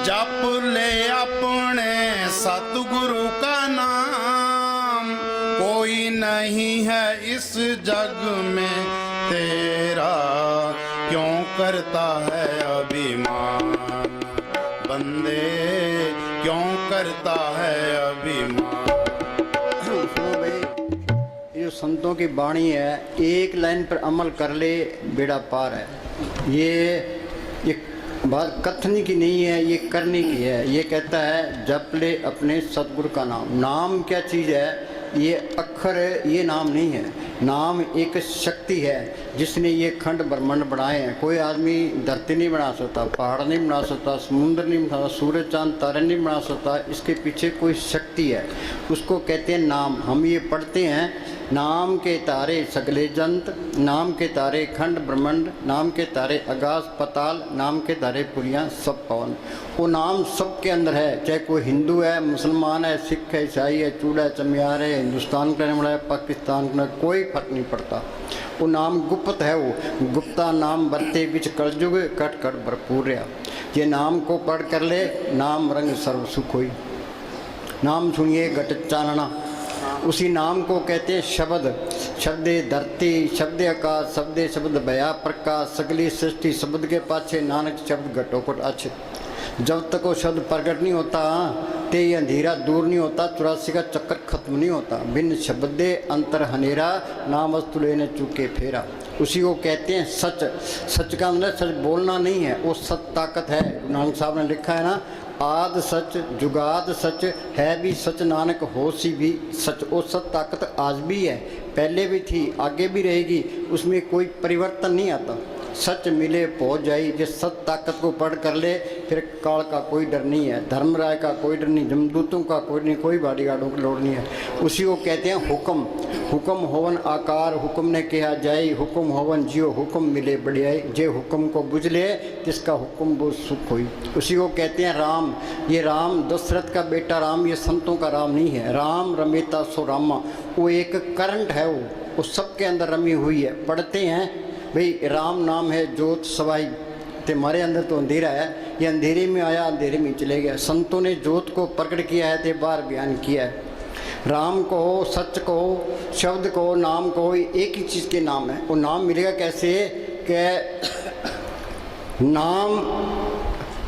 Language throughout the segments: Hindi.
जप ले अपने सतगुरु का नाम, कोई नहीं है इस जग में तेरा, क्यों करता है अभिमान बंदे, क्यों करता है अभिमान। सुनो भाई, ये संतों की वाणी है, एक लाइन पर अमल कर ले बेड़ा पार है। ये बात कथनी की नहीं है, ये करने की है। ये कहता है जप ले अपने सतगुरु का नाम। नाम क्या चीज़ है? ये अक्षर है, ये नाम नहीं है। नाम एक शक्ति है जिसने ये खंड ब्रह्मांड बनाए हैं। कोई आदमी धरती नहीं बना सकता, पहाड़ नहीं बना सकता, समुद्र नहीं बना सकता, सूरज चांद तारे नहीं बना सकता। इसके पीछे कोई शक्ति है, उसको कहते हैं नाम। हम ये पढ़ते हैं, नाम के तारे सगले जंत, नाम के तारे खंड ब्रह्मांड, नाम के तारे आकाश पताल, नाम के तारे पुरियाँ सब पवन। वो नाम सबके अंदर है, चाहे कोई हिंदू है, मुसलमान है, सिख है, ईसाई है, चूड़ा चमियार है, हिंदुस्तान का रहने वाला है, पाकिस्तान का, कोई फर्क नहीं पड़ता। वो नाम गुप्त है, वो गुप्ता नाम बरते बिच कलयुग कट कट भरपूर रहा। ये नाम को पढ़ कर ले, नाम रंग सर्व सुख होई। नाम सुनिए घट चानना, उसी नाम को कहते हैं शब्द। शब्दे धरती, शब्दे आकाश, शब्दे शब्द भया प्रकाश, सगली सृष्टि शब्द के पाछे, नानक शब्द घटोपट अच्छे। जब तक वो शब्द प्रकट नहीं होता ते ये अंधेरा दूर नहीं होता, 84 का चक्कर खत्म नहीं होता। बिन शब्दे अंतर हनेरा, नाम वस्तु लेने चुके फेरा। उसी को कहते हैं सच। सच का मतलब सच बोलना नहीं है, वो सत ताकत है। नानक साहब ने लिखा है ना, आद सच जुगाद सच है भी सच, नानक होशी भी सच। वो सत ताकत आज भी है, पहले भी थी, आगे भी रहेगी, उसमें कोई परिवर्तन नहीं आता। सच मिले पहुँच जाई। जिस सत ताकत को पढ़ कर ले, फिर काल का कोई डर नहीं है, धर्मराय का कोई डर नहीं, जमदूतों का कोई नहीं, कोई बॉडीगार्डों की लोड़ नहीं है। उसी को कहते हैं हुक्म। हुक्म होवन आकार, हुक्म ने कहा जाए, हुक्म होवन जियो, हुक्म मिले बढ़ियाई। जे हुक्म को बुझ ले, जिसका हुक्म वो सुख हुई। उसी को कहते हैं राम। ये राम दशरथ का बेटा राम, ये संतों का राम नहीं है। राम रमेता सो रामा, वो एक करंट है, वो सबके अंदर रमी हुई है। पढ़ते हैं भाई, राम नाम है जोत सवाई, तो हमारे अंदर तो अंधेरा है, ये अंधेरे में आया अंधेरे में चले गया। संतों ने जोत को प्रकट किया है, तो बार बयान किया है। राम कहो, सच कहो, शब्द कहो, नाम कहो, एक ही चीज़ के नाम है। वो नाम मिलेगा कैसे कि नाम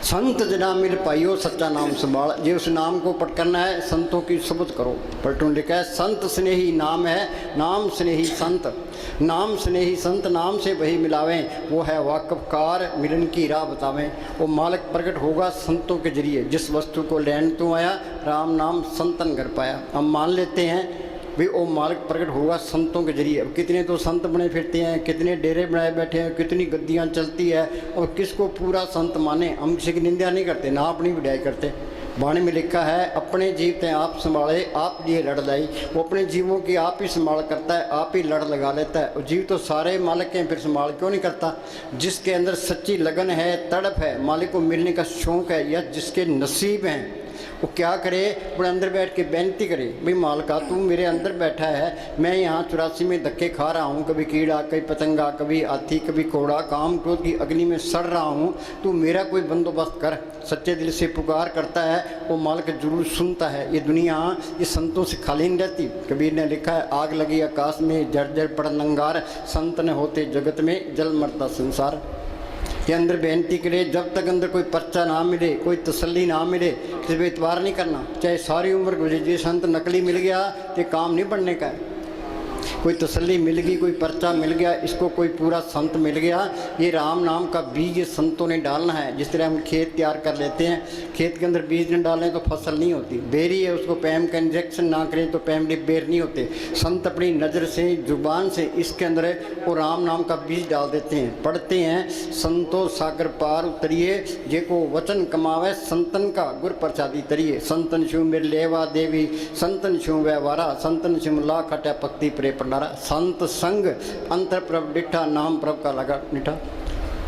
संत जना मिल पाइयो, सच्चा नाम संभाल। ये उस नाम को पढ़ करना है, संतों की शब्द करो। पलटून लिखा है, संत स्नेही नाम है, नाम स्नेही संत। नाम स्नेही संत, नाम से वही मिलावें, वो है वाकफकार, मिलन की राह बतावें। वो मालिक प्रकट होगा संतों के जरिए। जिस वस्तु को लेने तो आया, राम नाम संतन कर पाया। हम मान लेते हैं भाई वो मालिक प्रकट होगा संतों के जरिए। अब कितने तो संत बने फिरते हैं, कितने डेरे बनाए बैठे हैं, कितनी गद्दियाँ चलती है, और किसको पूरा संत माने। हम किसी की निंदा नहीं करते, ना अपनी विदाई करते। वाणी में लिखा है, अपने जीव ते आप संभाले, आप लिए लड़ लाई। वो अपने जीवों की आप ही संभाल करता है, आप ही लड़ लगा लेता है। और जीव तो सारे मालिक हैं, फिर संभाल क्यों नहीं करता? जिसके अंदर सच्ची लगन है, तड़प है, मालिक को मिलने का शौक़ है, या जिसके नसीब हैं, वो क्या करे, अपने अंदर बैठ के बेनती करे, भाई मालिका तू मेरे अंदर बैठा है, मैं यहाँ 84 में धक्के खा रहा हूँ, कभी कीड़ा, कभी पतंगा, कभी हाथी, कभी घोड़ा, काम क्रोध की अग्नि में सड़ रहा हूँ, तू मेरा कोई बंदोबस्त कर। सच्चे दिल से पुकार करता है, वो मालिक जरूर सुनता है। ये दुनिया ये संतों से खाली नहीं रहती। कबीर ने लिखा है, आग लगी आकाश में, जर जर पड़ नंगार, संत न होते जगत में, जल मरता संसार। के अंदर बेनती करे, जब तक अंदर कोई पर्चा ना मिले, कोई तसल्ली ना मिले, किसी पर इतबार नहीं करना। चाहे सारी उम्र गुजर जाए, संत नकली मिल गया तो काम नहीं बनने का है। कोई तसल्ली मिल गई, कोई पर्चा मिल गया, इसको कोई पूरा संत मिल गया। ये राम नाम का बीज संतों ने डालना है। जिस तरह हम खेत तैयार कर लेते हैं, खेत के अंदर बीज न डालें तो फसल नहीं होती। बेरी है, उसको पैम का इंजेक्शन ना करें तो पैमली बेर नहीं होते। संत अपनी नज़र से, जुबान से इसके अंदर वो राम नाम का बीज डाल देते हैं। पढ़ते हैं, संतो सागर पार उतरिए, जे को वचन कमावे, संतन का गुर प्रसादी तरिए। संतन शिव मेरे लेवा देवी, संतन शिव व्यवहारा, संतन शिव ला खटा पक्ति प्रे पंडारा। संत संग अंतर प्रभ डिठा, नाम प्रभ का लगा निठा।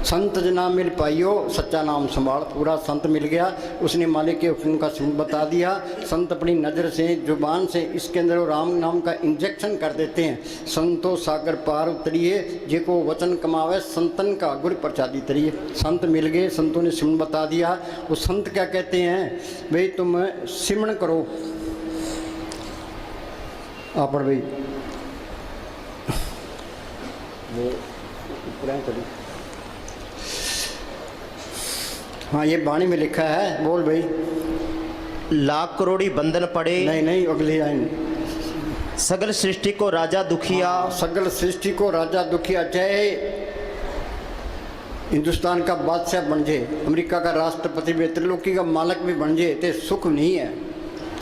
संत जना मिल पाइयो सच्चा नाम संभाल। पूरा संत मिल गया, उसने मालिक के हुक्म का सिमट बता दिया। संत अपनी नज़र से, जुबान से इसके अंदर वो राम नाम का इंजेक्शन कर देते हैं। संतो सागर पार उतरिए, जेको वचन कमावे संतन का गुर प्रसादी तरिए। संत मिल गए, संतों ने सिमट बता दिया। वो संत क्या कहते हैं, भाई तुम सिमरण करो। आप पढ़ भाई वो चली। हाँ ये वाणी में लिखा है, बोल भाई। लाख करोड़ी बंधन पड़े, नहीं अगली लाइन। सगल सृष्टि को राजा दुखिया। सगल सृष्टि को राजा दुखिया, चाहे हिंदुस्तान का बादशाह बन जाए, अमेरिका का राष्ट्रपति भी, त्रिलोकी का मालिक भी बन जाए, तो सुख नहीं है।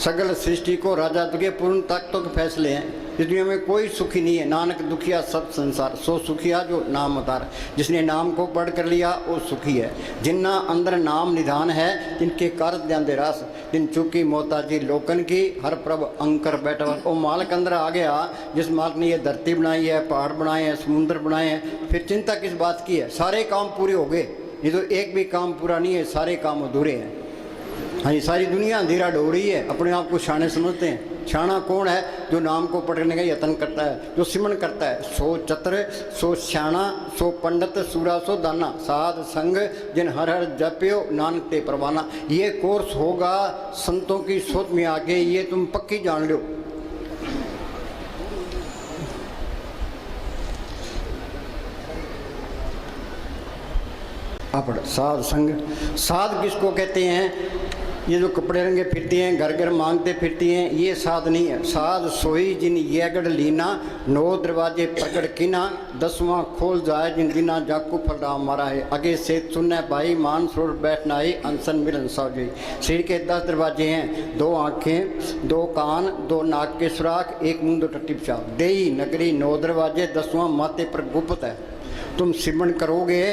सगल सृष्टि को राजा दुखिया, पूर्ण ताकतों के फैसले हैं। इस दुनिया में कोई सुखी नहीं है। नानक दुखिया सब संसार, सो सुखिया जो नाम अवतार। जिसने नाम को पढ़ कर लिया वो सुखी है। जिन्ना अंदर नाम निधान है, जिनके कारत ध्यान रास, जिन चुकी मोहताजी लोकन की, हर प्रभ अंकर बैठा। वो मालिक अंदर आ गया, जिस मालिक ने ये धरती बनाई है, पहाड़ बनाए हैं, समुद्र बनाए हैं, फिर चिंता किस बात की है। सारे काम पूरे हो गए, ये तो एक भी काम पूरा नहीं है, सारे काम अधूरे हैं। हाँ ये सारी दुनिया अंधेरा ढो रही है, अपने आप को शाणे समझते हैं। शाणा कौन है, जो नाम को पढ़ने का यत्न करता है, जो सिमरण करता है। सो चतुर सो श्याणा, सो पंडित सूरा सो दाना, साध संग जिन हर हर जप्यो नानक ते परवाना। ये कोर्स होगा संतों की सोच में आगे, ये तुम पक्की जान लो। साध संग, साध किसको कहते हैं, ये जो कपड़े रंगे फिरती हैं, घर घर मांगते फिरती हैं, ये साध नहीं है। साध सोई जिन ये गढ़ लीना, 9 दरवाजे प्रकट किना, 10वां खोल जाए जिन दिना जाकू फलराम मारा है। आगे से सुनना भाई मान सरोवर बैठना है, अनसन मिलन सावजी। शरीर के 10 दरवाजे हैं, 2 आँखें, 2 कान, 2 नाक के सुराख, 1 मुंह, 2 टट्टी पेशाब। देही नगरी 9 दरवाजे, 10वां माथे पर गुप्त है। तुम सिमरण करोगे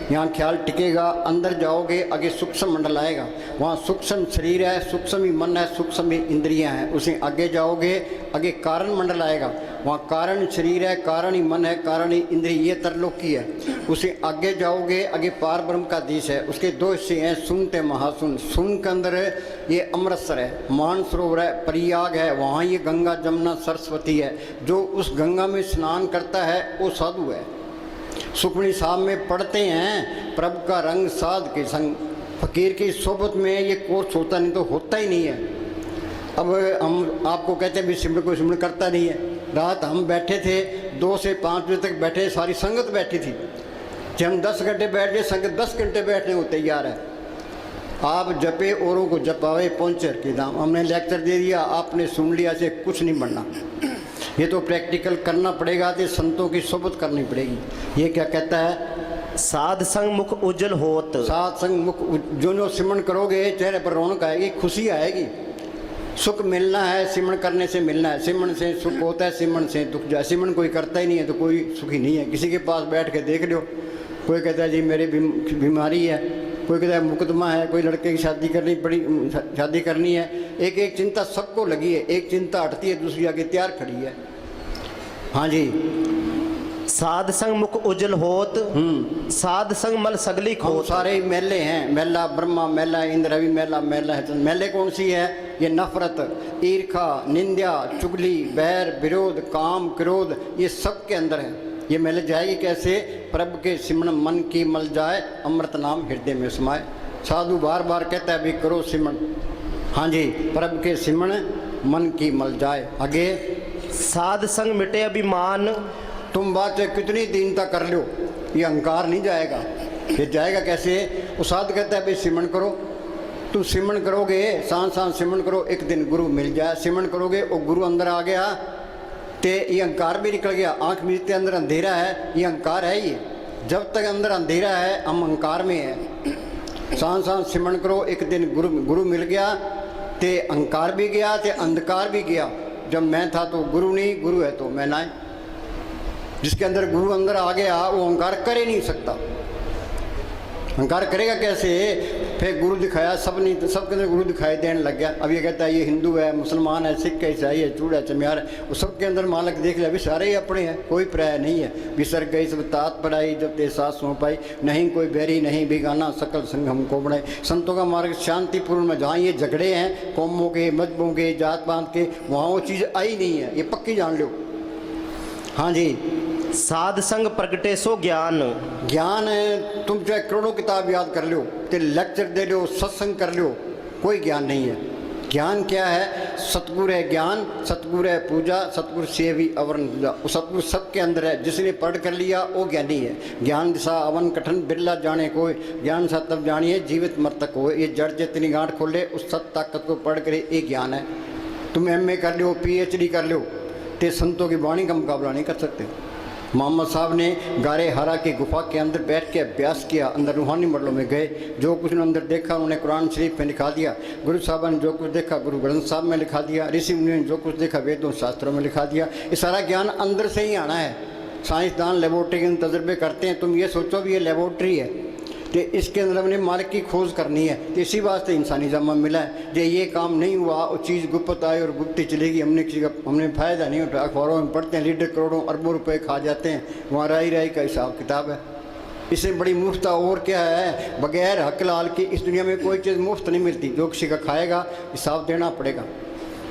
यहाँ ख्याल टिकेगा, अंदर जाओगे आगे सूक्ष्म मंडल आएगा, वहाँ सूक्ष्म शरीर है, सूक्ष्म ही मन है, सूक्ष्म ही इंद्रियाँ हैं। उसे आगे जाओगे आगे कारण मंडल आएगा, वहाँ कारण शरीर है, कारण ही मन है, कारण ही इंद्रिय, ये तरलोकी है। उसे आगे जाओगे आगे पार ब्रह्म का देश है। उसके 2 हिस्से हैं, सुनते महासुन। सुन के अंदर ये अमृतसर है, मानसरोवर है, प्रयाग है, वहाँ ये गंगा जमुना सरस्वती है। जो उस गंगा में स्नान करता है वो साधु है। सुखमनी साहब में पढ़ते हैं, प्रभु का रंग साध के संग। फकीर की सोबत में ये कोर्स होता नहीं तो होता ही नहीं है। अब हम आपको कहते हैं भी सिमरन कोई सिमरन करता नहीं है। रात हम बैठे थे 2 से 5 बजे तक बैठे, सारी संगत बैठी थी। जब हम 10 घंटे बैठ गए, संगत 10 घंटे बैठने को तैयार है। आप जपे औरों को जपावे पहुँचे के दाम। हमने लेक्चर दे दिया, आपने सुन लिया, से कुछ नहीं बनना। ये तो प्रैक्टिकल करना पड़ेगा, तो संतों की सोबत करनी पड़ेगी। ये क्या कहता है, साध संग मुख उज्जवल होत। साध संग मुख, जो सिमरण करोगे चेहरे पर रौनक आएगी, खुशी आएगी। सुख मिलना है, सिमरण करने से मिलना है। सिमरण से सुख होता है, सिमरण से दुख जाए। सिमरण कोई करता ही नहीं है तो कोई सुखी नहीं है। किसी के पास बैठ के देख लो, कोई कहता है जी मेरी बीमारी है, कोई कहता है मुकदमा है, कोई लड़के की शादी करनी है। एक एक चिंता सबको लगी है, एक चिंता हटती है दूसरी आगे तैयार खड़ी है। हाँ जी, साध संग मुख उज्जवल होत, साध संग मल सगली खोत। सारे मेले हैं, मेला ब्रह्मा मेला, इंद्र रवि मेला, मेला है। मेले कौन सी है, ये नफरत, ईर्खा, निंदा, चुगली, बैर, विरोध, काम, क्रोध, ये सब के अंदर है। ये मेले जाएगी कैसे, प्रभु के सिमरण मन की मल जाए, अमृत नाम हृदय में समाए। साधु बार बार कहता है भी करो सिमरण। हाँ जी, प्रभु के सिमरण मन की मल जाए। आगे, साध संग मिटे अभिमान। तुम बात कितनी दीनता कर लो, ये अहंकार नहीं जाएगा। ये जाएगा कैसे, वो साध कहता है भाई सिमरण करो। तुम सिमरण करोगे, सांस सांस सिमरण करो, एक दिन गुरु मिल जाए। सिमरण करोगे वो गुरु अंदर आ गया, ते ये अहंकार भी निकल गया। आँख मीचते अंदर अंधेरा है, ये अहंकार है। ये जब तक अंदर अंधेरा है हम अहंकार में है। सांस सांस सिमरण करो, एक दिन गुरु मिल गया, ते अहंकार भी गया, ते अंधकार भी गया। जब मैं था तो गुरु नहीं, गुरु है तो मैं ना। जिसके अंदर गुरु अंदर आ गया वो अहंकार कर ही नहीं सकता। अहंकार करेगा कैसे, फिर गुरु दिखाया, सब नहीं सबके अंदर गुरु दिखाई देने लग गया। अब ये कहता है ये हिंदू है, मुसलमान है, सिख है, ईसाई है, चूड़ा चमियार है, वो सबके अंदर मालक देख लिया, अभी सारे ही अपने हैं, कोई पर्याय नहीं है। बिसर गई सब तात पढ़ाई, जब ते साथ सौंप पाई, नहीं कोई बैरी नहीं बिगाना, सकल संग हमको बढ़ाए। संतों का मार्ग शांतिपूर्ण में, जहाँ ये झगड़े हैं कौमों के, मजहबों के, जात पात के, वहाँ वो चीज़ आई नहीं है, ये पक्की जान लो। हाँ जी, साध संग प्रगटे सो ज्ञान। ज्ञान है, तुम चाहे करोड़ों किताब याद कर लो, ते लेक्चर दे लो, सत्संग कर लो, कोई ज्ञान नहीं है। ज्ञान क्या है? सतगुरु है ज्ञान, सतगुरु है पूजा, सतगुरु से भी अवरण पूजा, सतगुरु सबके अंदर है। जिसने पढ़ कर लिया वो ज्ञानी है। ज्ञान दिशा अवन कठन बिरला जाने कोई, ज्ञान सा तब जानिए जीवित मर्तक हो। ये जड़ जितनी गांठ खोले उस सत ताकत को पढ़ कर, ये ज्ञान है। तुम MA कर लो, PhD कर लो, ते संतों की वाणी का मुकाबला नहीं कर सकते। मोहम्मद साहब ने गारे हरा की गुफा के अंदर बैठ के अभ्यास किया, अंदर रूहानी मंडलों में गए, जो कुछ उन्होंने अंदर देखा उन्होंने कुरान शरीफ में लिखा दिया। गुरु साहब ने जो कुछ देखा गुरु ग्रंथ साहब में लिखा दिया। ऋषि मुनि ने जो कुछ देखा वेदों शास्त्रों में लिखा दिया। ये सारा ज्ञान अंदर से ही आना है। साइंसदान लेबोरेटरी के तजर्बे करते हैं, तुम ये सोचो भी ये लेबोरेटरी है, तो इसके अंदर हमने मालिक की खोज करनी है। तो इसी वास्ते इंसानी जमा मिला है। जो ये काम नहीं हुआ वो चीज़ गुप्त आए और गुप्त चलेगी, हमने किसी का हमने फ़ायदा नहीं उठाया। अखबारों में पढ़ते हैं लीडर करोड़ों अरबों रुपए खा जाते हैं, वहाँ राई का हिसाब किताब है। इससे बड़ी मुफ्त और क्या है? बगैर हक लाल की इस दुनिया में कोई चीज़ मुफ्त नहीं मिलती। जो किसी का खाएगा हिसाब देना पड़ेगा।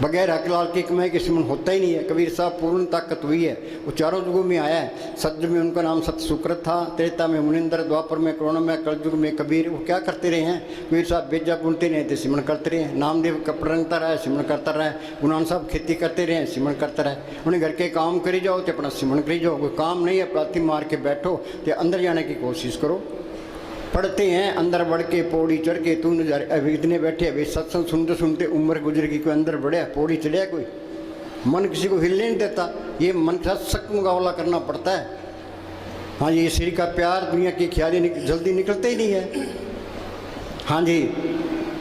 बगैर हक लाल की कमाई के सिमन होता ही नहीं है। कबीर साहब पूर्ण ताकत हुई है, वो चारों युगों में आया है। सतयुग में उनका नाम सत्य सुकृत था, त्रेता में मुनिंदर, द्वापर में करुण में, कलयुग में कबीर। वो क्या करते रहे हैं? कबीर साहब बेजा बुनते रहे थे, सिमन करते रहे। नामदेव कपड़ा रंगता रहा, सिमन करता रहा। गुनान साहब खेती करते रहे, सिमन करता रहे। उन्हें घर के काम करी जाओ तो अपना सिमन करी जाओ। कोई काम नहीं है प्रार्थी मार के बैठो, तो अंदर जाने की कोशिश करो। पढ़ते हैं अंदर बढ़ के पौड़ी चढ़ के, तू नजारे अभी इतने बैठे अभी सत्संग सुनते सुनते उम्र गुजर गई, कोई अंदर बढ़िया पौड़ी चढ़िया, कोई मन किसी को हिलने नहीं देता। ये मन के साथ सख्त मुकाबला करना पड़ता है। हाँ जी, शरीर का प्यार दुनिया की ख्याली जल्दी निकलते ही नहीं है। हाँ जी,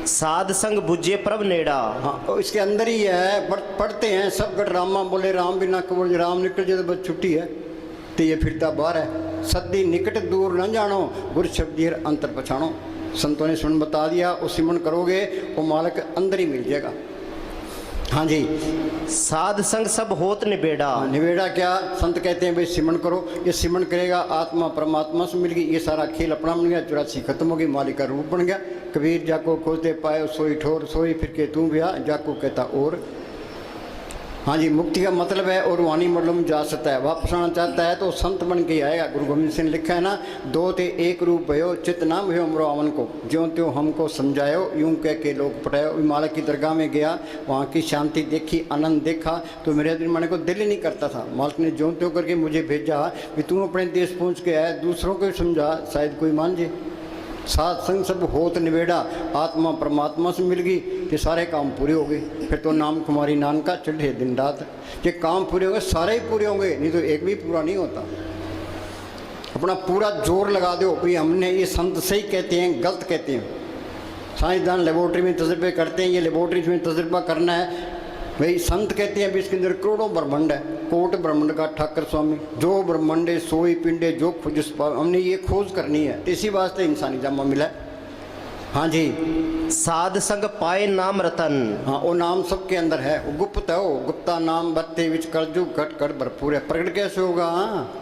साध संग बुझे प्रभ नेड़ा। हाँ, इसके अंदर ही है। पढ़ते हैं सब गट रामा बोले राम बिना कबूल, राम निकल जाए तो बस छुट्टी है, तो ये फिरता बाहर है। सदी निकट दूर न जानो, गुर शब्द अंतर पछाणो। संतों ने सुन बता दिया, वो सिमरन करोगे वो मालक अंदर ही मिल जाएगा। हाँ जी, साध संग सब होत निबेड़ा। निबेड़ा क्या? संत कहते हैं भाई सिमरन करो, ये सिमरन करेगा आत्मा परमात्मा से मिल गई, ये सारा खेल अपना बन गया, 84 खत्म हो गई, मालिक का रूप बन गया। कबीर जाको खोजते पाए सोई ठोर, सोई फिर के तू गया, जाको कहता और। हाँ जी, मुक्ति का मतलब है और रूहानी मंडलों में जा सकता है। वापस आना चाहता है तो संत बन के आएगा। गुरु गोविंद सिंह ने लिखा है ना, दो ते एक रूप भयो, चित नाम भयो अमरो अवन को, ज्यों त्यों हमको समझायो, यूं कह के लोग पटायो। मालक की दरगाह में गया, वहाँ की शांति देखी, आनंद देखा, तो मेरे दिल मन को दिल ही नहीं करता था। मालक ने ज्यों त्यों करके मुझे भेजा कि तू अपने देश पहुँच के आया, दूसरों को समझा, शायद कोई मान जाए। सात संग सब होत निबेड़ा, आत्मा परमात्मा से मिल गई, ये सारे काम पूरे हो गए। फिर तो नाम कुमारी नानका चढ़े दिन रात। ये काम पूरे होंगे, सारे ही पूरे होंगे, नहीं तो एक भी पूरा नहीं होता। अपना पूरा जोर लगा दो भाई हमने ये संत सही कहते हैं गलत कहते हैं। साइंसदान लेबोरेटरी में तजर्बे करते हैं, ये लेबोरेटरी में तजर्बा करना है भाई। संत कहते हैं भी इसके अंदर करोड़ों ब्रह्मांड है, कोट ब्रह्मांड का ठाकर स्वामी, जो ब्रह्मांडे सोई पिंडे जो खोज, हमने ये खोज करनी है। इसी वास्ते इंसानी जामा मिला है। हाँ जी, साध संग पाए नाम रतन। हाँ, वो नाम सबके अंदर है, वो गुप्त है। वो गुप्ता नाम बत्ते विच कलजुग घट कर भरपूर है। प्रकट कैसे होगा? हाँ,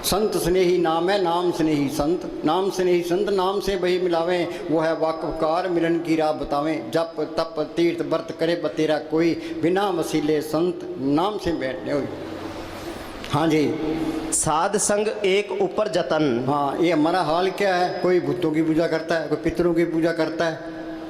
संत स्नेही नाम है, नाम स्नेही संत, नाम स्नेही संत, नाम से वही मिलावें, वो है वाकफकार मिलन की राह बतावें। जप तप तीर्थ व्रत करे बतेरा कोई, बिना वसीले संत नाम से बैठने हुई। हाँ जी, साध संग एक ऊपर जतन। हाँ, ये हमारा हाल क्या है? कोई भूतों की पूजा करता है, कोई पितरों की पूजा करता है,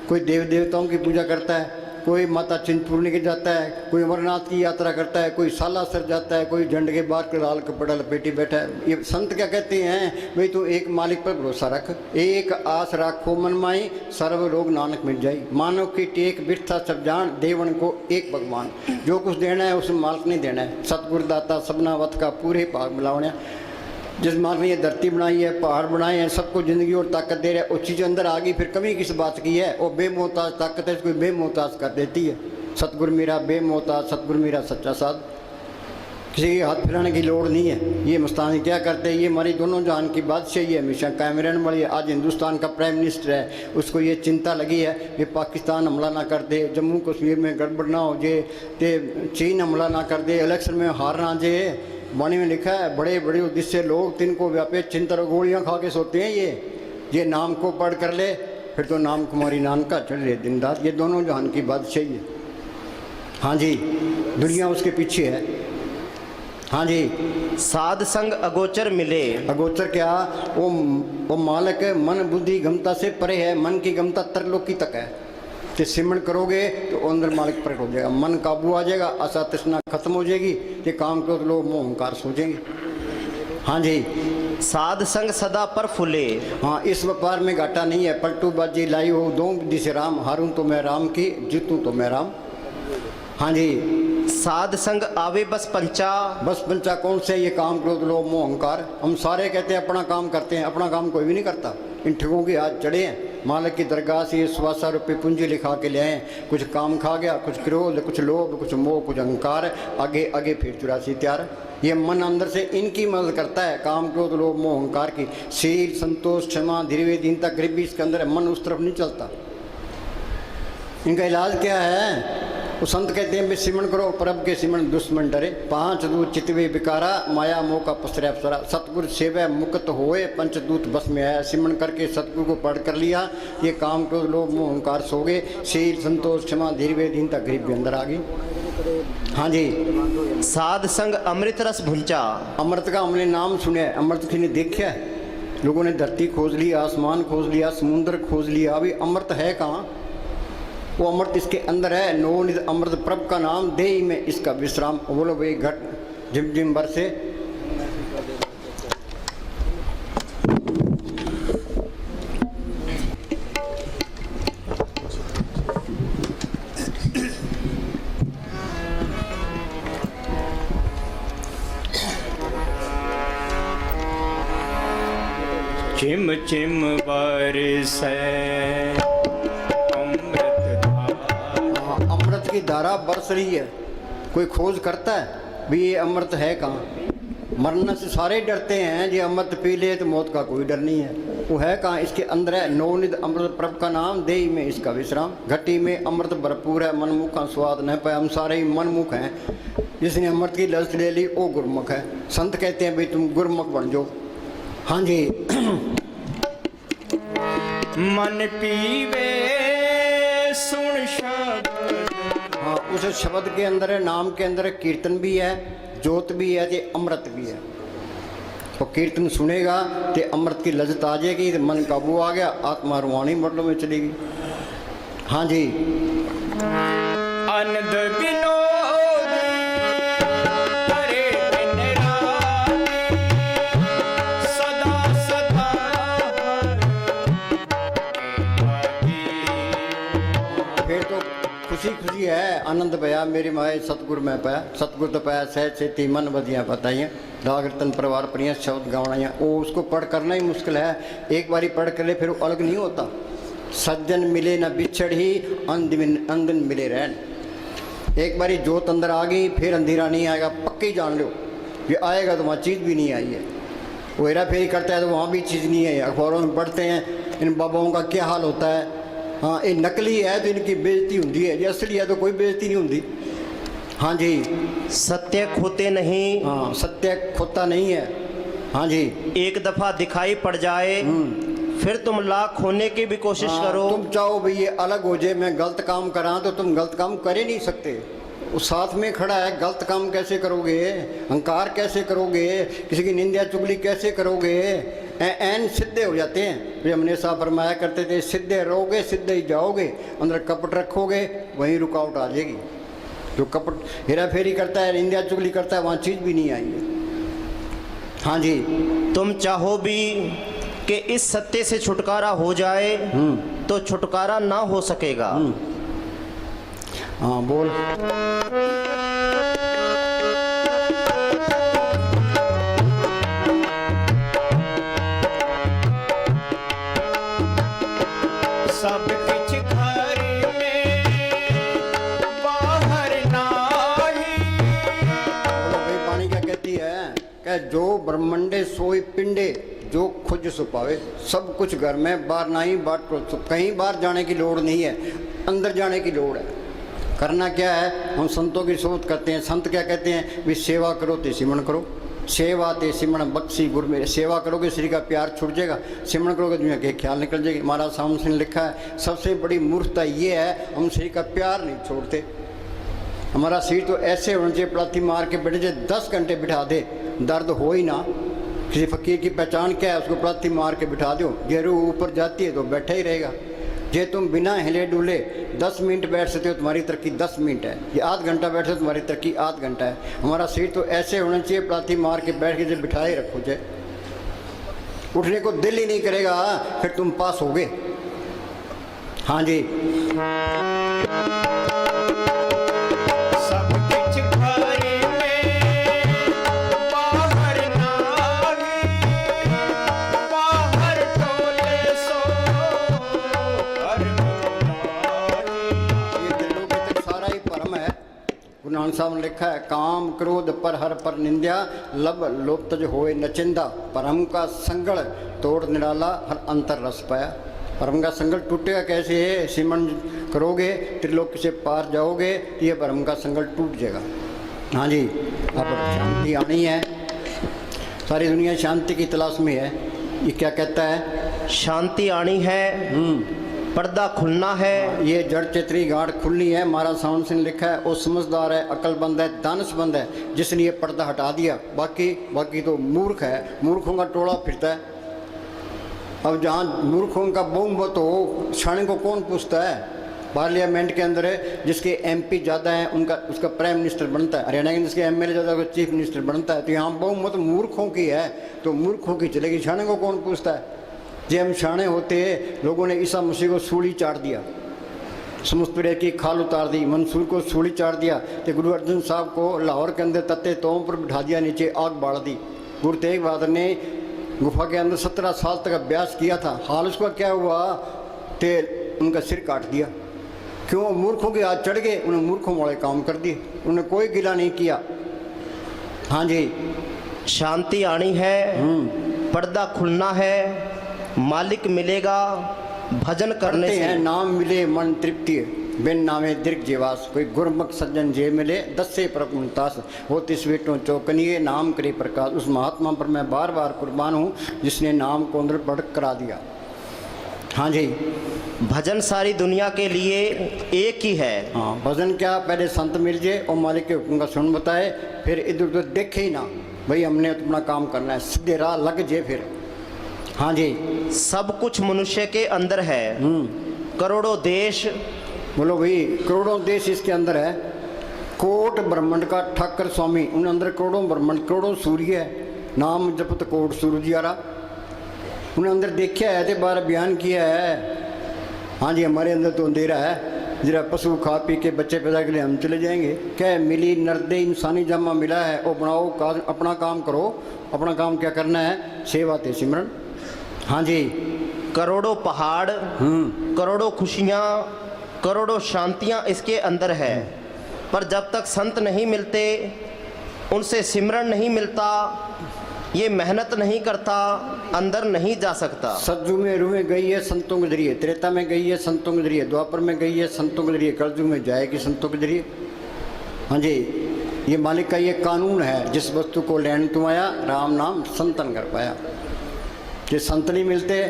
कोई देव देवताओं की पूजा करता है, कोई माता चिंतपूर्णी के जाता है, कोई अमरनाथ की यात्रा करता है, कोई सालासर जाता है, कोई झंड के बाहर के लाल कपड़ा लपेटी बैठा है। ये संत क्या कहते हैं? भाई तू एक मालिक पर भरोसा रख, एक आस राखो मन माई, सर्व रोग नानक मिट जाई। मानव की टेक बिरथा सब जान, देवन को एक भगवान। जो कुछ देना है उस मालिक ने देना है। सतगुरु दाता सबना वत का पूरे भाग मिलावना। जिस मालिक ने ये धरती बनाई है, पहाड़ बनाए हैं, सबको ज़िंदगी और ताकत दे रहा है, वो चीज़ अंदर आ गई, फिर कमी किस बात की है? वो बेमोहताज ताकत है, इसको बेमोहताज कर देती है। सतगुरु मेरा बेमोहताज, सतगुरु मेरा सच्चा साध। किसी के हाथ फैलाने की लोड़ नहीं है। ये मस्तानी क्या करते हैं, ये हमारी दोनों जान की बादशाही है, हमेशा कायम रहने वाली है। आज हिंदुस्तान का प्राइम मिनिस्टर है, उसको ये चिंता लगी है कि पाकिस्तान हमला ना कर दे, जम्मू कश्मीर में गड़बड़ ना हो जाए, ते चीन हमला ना कर दे, इलेक्शन में हार ना जाए। वाणी में लिखा है बड़े बड़े उद्देश्य लोग तिनको व्यापे चिंता गोलियाँ खा के सोते हैं। ये नाम को पढ़ कर ले फिर तो नाम कुमारी नान का चढ़ रहे दिन रात। ये दोनों जहान की बादशाही है। हाँ जी, दुनिया उसके पीछे है। हाँ जी, साध संग अगोचर मिले। अगोचर क्या, वो मालक मन बुद्धि गमता से परे है, मन की गमता तरलोकी तक है। तो सिमरण करोगे तो अंदर मालिक प्रकट हो जाएगा, मन काबू आ जाएगा, आशा तृष्णा खत्म हो जाएगी, ये काम करो तो लोग मोह अहंकार सोचेंगे। हाँ जी, साध संग सदा पर फूले। हाँ, इस व्यापार में घाटा नहीं है। पलटू बाजी लाई हो दो जिसे राम, हारूं तो मैं राम की, जीतूं तो मैं राम। हाँ जी, साध संग आवे बस पंचा। बस पंचा कौन से, ये काम क्रोध लोभ मोह अहंकार। हम सारे कहते हैं अपना काम करते हैं, अपना काम कोई भी नहीं करता। इन ठगों के हाथ चढ़े हैं, मालिक की दरगाह से ये 125 रुपये पूंजी लिखा के ले आए। कुछ काम खा गया, कुछ क्रोध, कुछ लोभ, कुछ मोह, कुछ अहंकार, आगे आगे फिर 84 त्यार। ये मन अंदर से इनकी मदद करता है, काम क्रोध लोभ मोह अहंकार की। शील संतोष क्षमा धीरे दीनता गरीबी इसके अंदर है, मन उस तरफ नहीं चलता। इनका इलाज क्या है, वो संत कहते हैं भी सिमरण करो प्रभ के सिमरण दुश्मन डरे। 5 दूत चितवे बिकारा, माया मोह का पसरे अप्सरा। सतगुरु सेवा मुक्त होए, पंचदूत बस में आया। सिमरण करके सतगुरु को पढ़ कर लिया, ये काम को लोग मोह अहंकार सो गए। शील संतोष क्षमा धीरे दीनता गरीब भी अंदर आ गई। हाँ जी, साध संग अमृत रस भुंचा। अमृत का हमने नाम सुना है, अमृत किसी ने देखा है? लोगों ने धरती खोज लिया, आसमान खोज लिया, समुद्र खोज लिया, अभी अमृत है कहाँ? वो अमृत इसके अंदर है। नवनिध अमृत प्रभ का नाम, दे में इसका विश्राम। बोलो भाई, घट झिम झिम बरसे। चिम चिम बरसे अमृत की धारा बरस रही है। कोई खोज करता है भी ये अमृत है कहाँ? मरने से सारे डरते हैं, ये अमृत पी ले तो मौत का कोई डर नहीं है। वो है कहाँ? इसके अंदर है। नवनिध अमृत प्रभ का नाम, देही में इसका विश्राम। घटी में अमृत भरपूर है, मनमुख का स्वाद न पाए। हम सारे ही मनमुख हैं, जिसने अमृत की लज्जत ले ली वो गुरमुख है। संत कहते हैं भाई तुम गुरमुख बन जाओ। हाँ जी, मन पीवे सुन शब्द। हाँ, उस शब्द के अंदर है, नाम के अंदर है, कीर्तन भी है, जोत भी है, ते अमृत भी है। तो कीर्तन सुनेगा ते अमृत की लज्जत आ जाएगी, तो मन काबू आ गया, आत्मा रुहानी मटलों में चलेगी। हाँ जी, अनद विनोद करे दिन रात, सदा सदा फिर तो खुशी खुशी है, आनंद पाया मेरी माए सतगुरु में पाया। सतगुरु तो पाया सहज से मन बदियाँ बताइए, राग रतन परिवार प्रिय शब्द गावनाइयाँ। वो उसको पढ़ करना ही मुश्किल है। एक बारी पढ़ कर ले फिर वो अलग नहीं होता। सज्जन मिले न बिछड़ ही, अंधन मिले रहन। एक बारी जोत अंदर आ गई फिर अंधेरा नहीं आएगा, पक्के जान लो। ये आएगा तो वहाँ चीज़ भी नहीं आई है। वो हेरा फेरी करता है तो वहाँ भी चीज़ नहीं है। अखबारों में पढ़ते हैं इन बाबाओं का क्या हाल होता है। हाँ, ये नकली है तो इनकी बेइज्जती होती है, ये असली है तो कोई बेइज्जती नहीं होती। हाँ जी, सत्य खोते नहीं। हाँ, सत्य खोता नहीं है। हाँ जी, एक दफा दिखाई पड़ जाए फिर तुम लाख होने की भी कोशिश हाँ, करो। तुम चाहो भाई ये अलग हो जाए, मैं गलत काम करा तो तुम गलत काम कर ही नहीं सकते। वो साथ में खड़ा है, गलत काम कैसे करोगे? अहंकार कैसे करोगे? किसी की निंदा चुगली कैसे करोगे? ऐन सिद्धे हो जाते हैं। फिर हमने साहब फरमाया करते थे, सिद्धे रहोगे सिद्धे ही जाओगे। अंदर कपट रखोगे वहीं रुकावट आ जाएगी। जो कपट हेरा फेरी करता है, निंदा चुगली करता है, वहाँ चीज़ भी नहीं आई है। हाँ जी, तुम चाहो भी कि इस सत्य से छुटकारा हो जाए तो छुटकारा ना हो सकेगा। हाँ बोल। सब किछ घर में बाहर नाही। बोलो भाई, पानी जो ब्रह्मंडे सोई पिंडे जो खुद सुपावे। सब कुछ घर में, बाहर नहीं, बाहर कहीं बाहर जाने की लोड़ नहीं है, अंदर जाने की लोड़ है। करना क्या है, हम संतों की सोच करते हैं। संत क्या कहते हैं, भी सेवा करो ते सिमरण करो। सेवा ते सिमरण बख्शी गुर मेरे। सेवा करोगे श्री का प्यार छूट जाएगा, सिमरण करोगे दुनिया के ख्याल निकल जाएगी। महाराज साहब ने लिखा है, सबसे बड़ी मूर्खता ये है, हम श्री का प्यार नहीं छोड़ते। हमारा शरीर तो ऐसे होना चाहिए, प्लाथी मार के बैठे जाए 10 घंटे बिठा दे, दर्द हो ही ना। किसी फकीर की पहचान क्या है, उसको प्लाथी मार के बिठा दो, ये रूह ऊपर जाती है तो बैठा ही रहेगा। जे तुम बिना हिले डुले 10 मिनट बैठ सकते हो, तुम्हारी तरक्की 10 मिनट है। ये आध घंटा बैठे हो, तुम्हारी तरक्की आध घंटा है। हमारा शरीर तो ऐसे होना चाहिए, प्लाथी मार के बैठ के जो बिठाए रखो जाए, उठने को दिल ही नहीं करेगा, फिर तुम पास होगे। हाँ जी, सब किछ घरे में बाहर नाही, बाहर टोले सो घर नाही। ये दिलों के तक सारा ही भरम है। गुरु नानक साहब ने लिखा है, काम क्रोध पर हर पर निंद्या, लब लोभ तज होए नचिंदा। परम का संगल तोड़ निराला, हर अंतर रस पाया। परम का संगल टूटेगा कैसे है, सिमरण करोगे त्रिलोक से पार जाओगे, ये परम का संगल टूट जाएगा। हाँ जी, अब शांति आनी है। सारी दुनिया शांति की तलाश में है। ये क्या कहता है, शांति आनी है, पर्दा खुलना है। ये जड़ चेतरी गांठ खुलनी है। महाराज साउंड सिंह लिखा है, वो समझदार है, अक्लमंद है, दानशमंद है, जिसने ये पर्दा हटा दिया। बाकी तो मूर्ख है, मूर्खों का टोला फिरता है। अब जहाँ मूर्खों का बहुमत हो, क्षण को कौन पूछता है। पार्लियामेंट के अंदर है, जिसके एमपी ज़्यादा हैं उसका प्राइम मिनिस्टर बनता है। हरियाणा के जिसके एमएलए ज़्यादा उसका चीफ मिनिस्टर बनता है। तो यहाँ बहुमत मूर्खों की है, तो मूर्खों की चलेगी, क्षण को कौन पूछता है। जे हम शाणे होते, लोगों ने ईसा मसीह को सूली चाट दिया, समुद्र की खाल उतार दी, मंसूर को सूली चाट दिया, तो गुरु अर्जन साहब को लाहौर के अंदर तत्ते तों पर बिठा दिया, नीचे आग बाढ़ दी। गुरु तेग बहादुर ने गुफा के अंदर 17 साल तक अभ्यास किया था। हाल उसका क्या हुआ, ते उनका सिर काट दिया। क्यों, मूर्खों के हाथ चढ़ गए, उन्होंने मूर्खों वाले काम कर दिए, उन्होंने कोई गिला नहीं किया। हाँ जी, शांति आनी है, पर्दा खुलना है, मालिक मिलेगा भजन करने से। हैं नाम मिले मन तृप्ति, बिन नामे दीर्घ जीवास। कोई गुरमुख सज्जन जे मिले, 10 से परक मुमताज हो, 30 बेटों चौकनिए नाम करे प्रकाश। उस महात्मा पर मैं बार बार कुर्बान हूँ, जिसने नाम को अंदर पढ़ करा दिया। हाँ जी, भजन सारी दुनिया के लिए एक ही है। हाँ, भजन क्या, पहले संत मिल जाए और मालिक के हुक्म का सुन बताए, फिर इधर उधर देखे ही ना, भाई हमने अपना काम करना है, सीधे राह लग जाए फिर। हाँ जी, सब कुछ मनुष्य के अंदर है, करोड़ों देश। बोलो भाई, करोड़ों देश इसके अंदर है। कोट ब्रह्मांड का ठाकर स्वामी, उन अंदर करोड़ों ब्रह्मांड, करोड़ों सूर्य है। नाम जपत कोट सूरज यारा, उन्हें अंदर देखा है, तो बार बयान किया है। हाँ जी, हमारे अंदर तो अंधेरा है, जरा पशु खा पी के बच्चे पैदा के लिए हम चले जाएंगे। क्या मिली नर्दे इंसानी जामा मिला है, वो बनाओ, अपना काम करो। अपना काम क्या करना है, सेवा ते सिमरन। हाँ जी, करोड़ों पहाड़, करोड़ों खुशियाँ, करोड़ों शांतियाँ इसके अंदर है। पर जब तक संत नहीं मिलते, उनसे सिमरन नहीं मिलता, ये मेहनत नहीं करता, अंदर नहीं जा सकता। सतयुग में रूहें गई है संतों के जरिए, त्रेता में गई है संतों के जरिए, द्वापर में गई है संतों के जरिए, कलयुग में जाएगी संतों के जरिए। हाँ जी, ये मालिक का ये कानून है, जिस वस्तु को लेने तुम आया, राम नाम संतन कर पाया। ये संत नहीं मिलते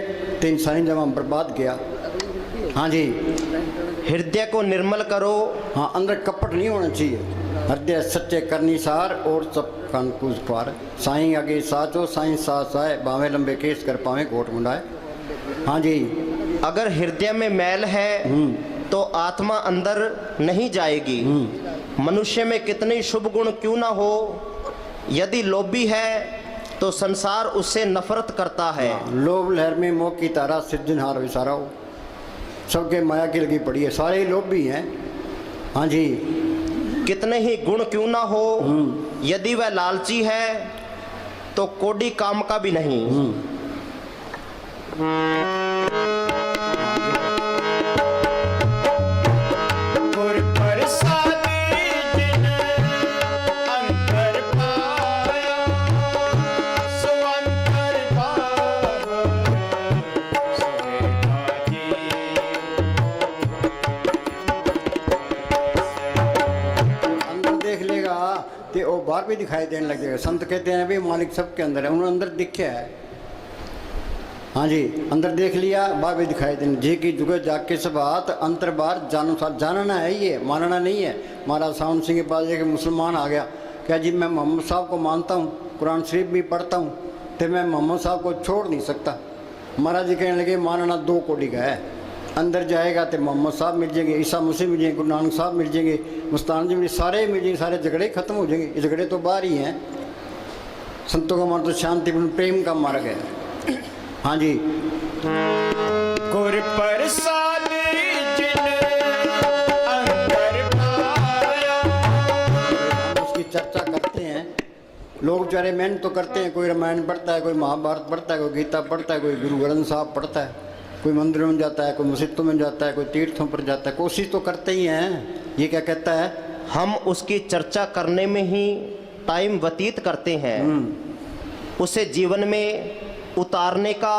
तो इंसानी जमा बर्बाद गया। हाँ जी, हृदय को निर्मल करो। हाँ, अंदर कपट नहीं होना चाहिए। हृदय सच्चे करनी सार और सब कानपूज पार। साईं आगे साचो, साईं सास आए, बावे लंबे केस कर पावे कोट मुंडाए। हाँ जी, अगर हृदय में मैल है तो आत्मा अंदर नहीं जाएगी। मनुष्य में कितने शुभ गुण क्यों ना हो, यदि लोभी है तो संसार उससे नफरत करता है। लोभ लहर में मोह की तारा, सिरजनहार विसारा हो। सबके माया की लगी पड़ी है, सारे ही लोभ भी हैं। हाँ जी, कितने ही गुण क्यों ना हो, यदि वह लालची है तो कोडी काम का भी नहीं। गुर प्रसादी जिन अंतर पाया, बाहर भी दिखाई देने लग जाएगा। संत कहते हैं भाई मालिक सबके अंदर है, उन्होंने अंदर दिखा है। हाँ जी, अंदर देख लिया, बाहर भी दिखाई देने। जे की जुगे जाग के सब हाथ अंतर बाहर जानो साथ, जानना है ये, मानना नहीं है। महाराज सावन सिंह के पास एक मुसलमान आ गया, क्या जी मैं मोहम्मद साहब को मानता हूँ, कुरान शरीफ भी पढ़ता हूँ, तो मैं मोहम्मद साहब को छोड़ नहीं सकता। महाराज जी कहने लगे मानना दो कोटि का है, अंदर जाएगा तो मोहम्मद साहब मिल जाएंगे, ईसा मसीह मिल जाएंगे, गुरु नानक साहब मिल जाएंगे, मुस्तान जी मिल, सारे मिल जाएंगे, सारे झगड़े खत्म हो जाएंगे। झगड़े तो बाहर ही हैं। संतों का मार्ग तो शांति प्रेम का मार्ग है। हाँ जी, गुर प्रसाद जिन अंदर पाया। हम उसकी चर्चा करते हैं। लोग बेचारे मेहनत तो करते हैं, कोई रामायण पढ़ता है, कोई महाभारत पढ़ता है, कोई गीता पढ़ता है, कोई गुरु ग्रंथ साहब पढ़ता है, कोई मंदिरों में जाता है, कोई मस्जिदों में जाता है, कोई तीर्थों पर जाता है, कोशिश तो करते ही हैं। ये क्या कहता है, हम उसकी चर्चा करने में ही टाइम व्यतीत करते हैं, उसे जीवन में उतारने का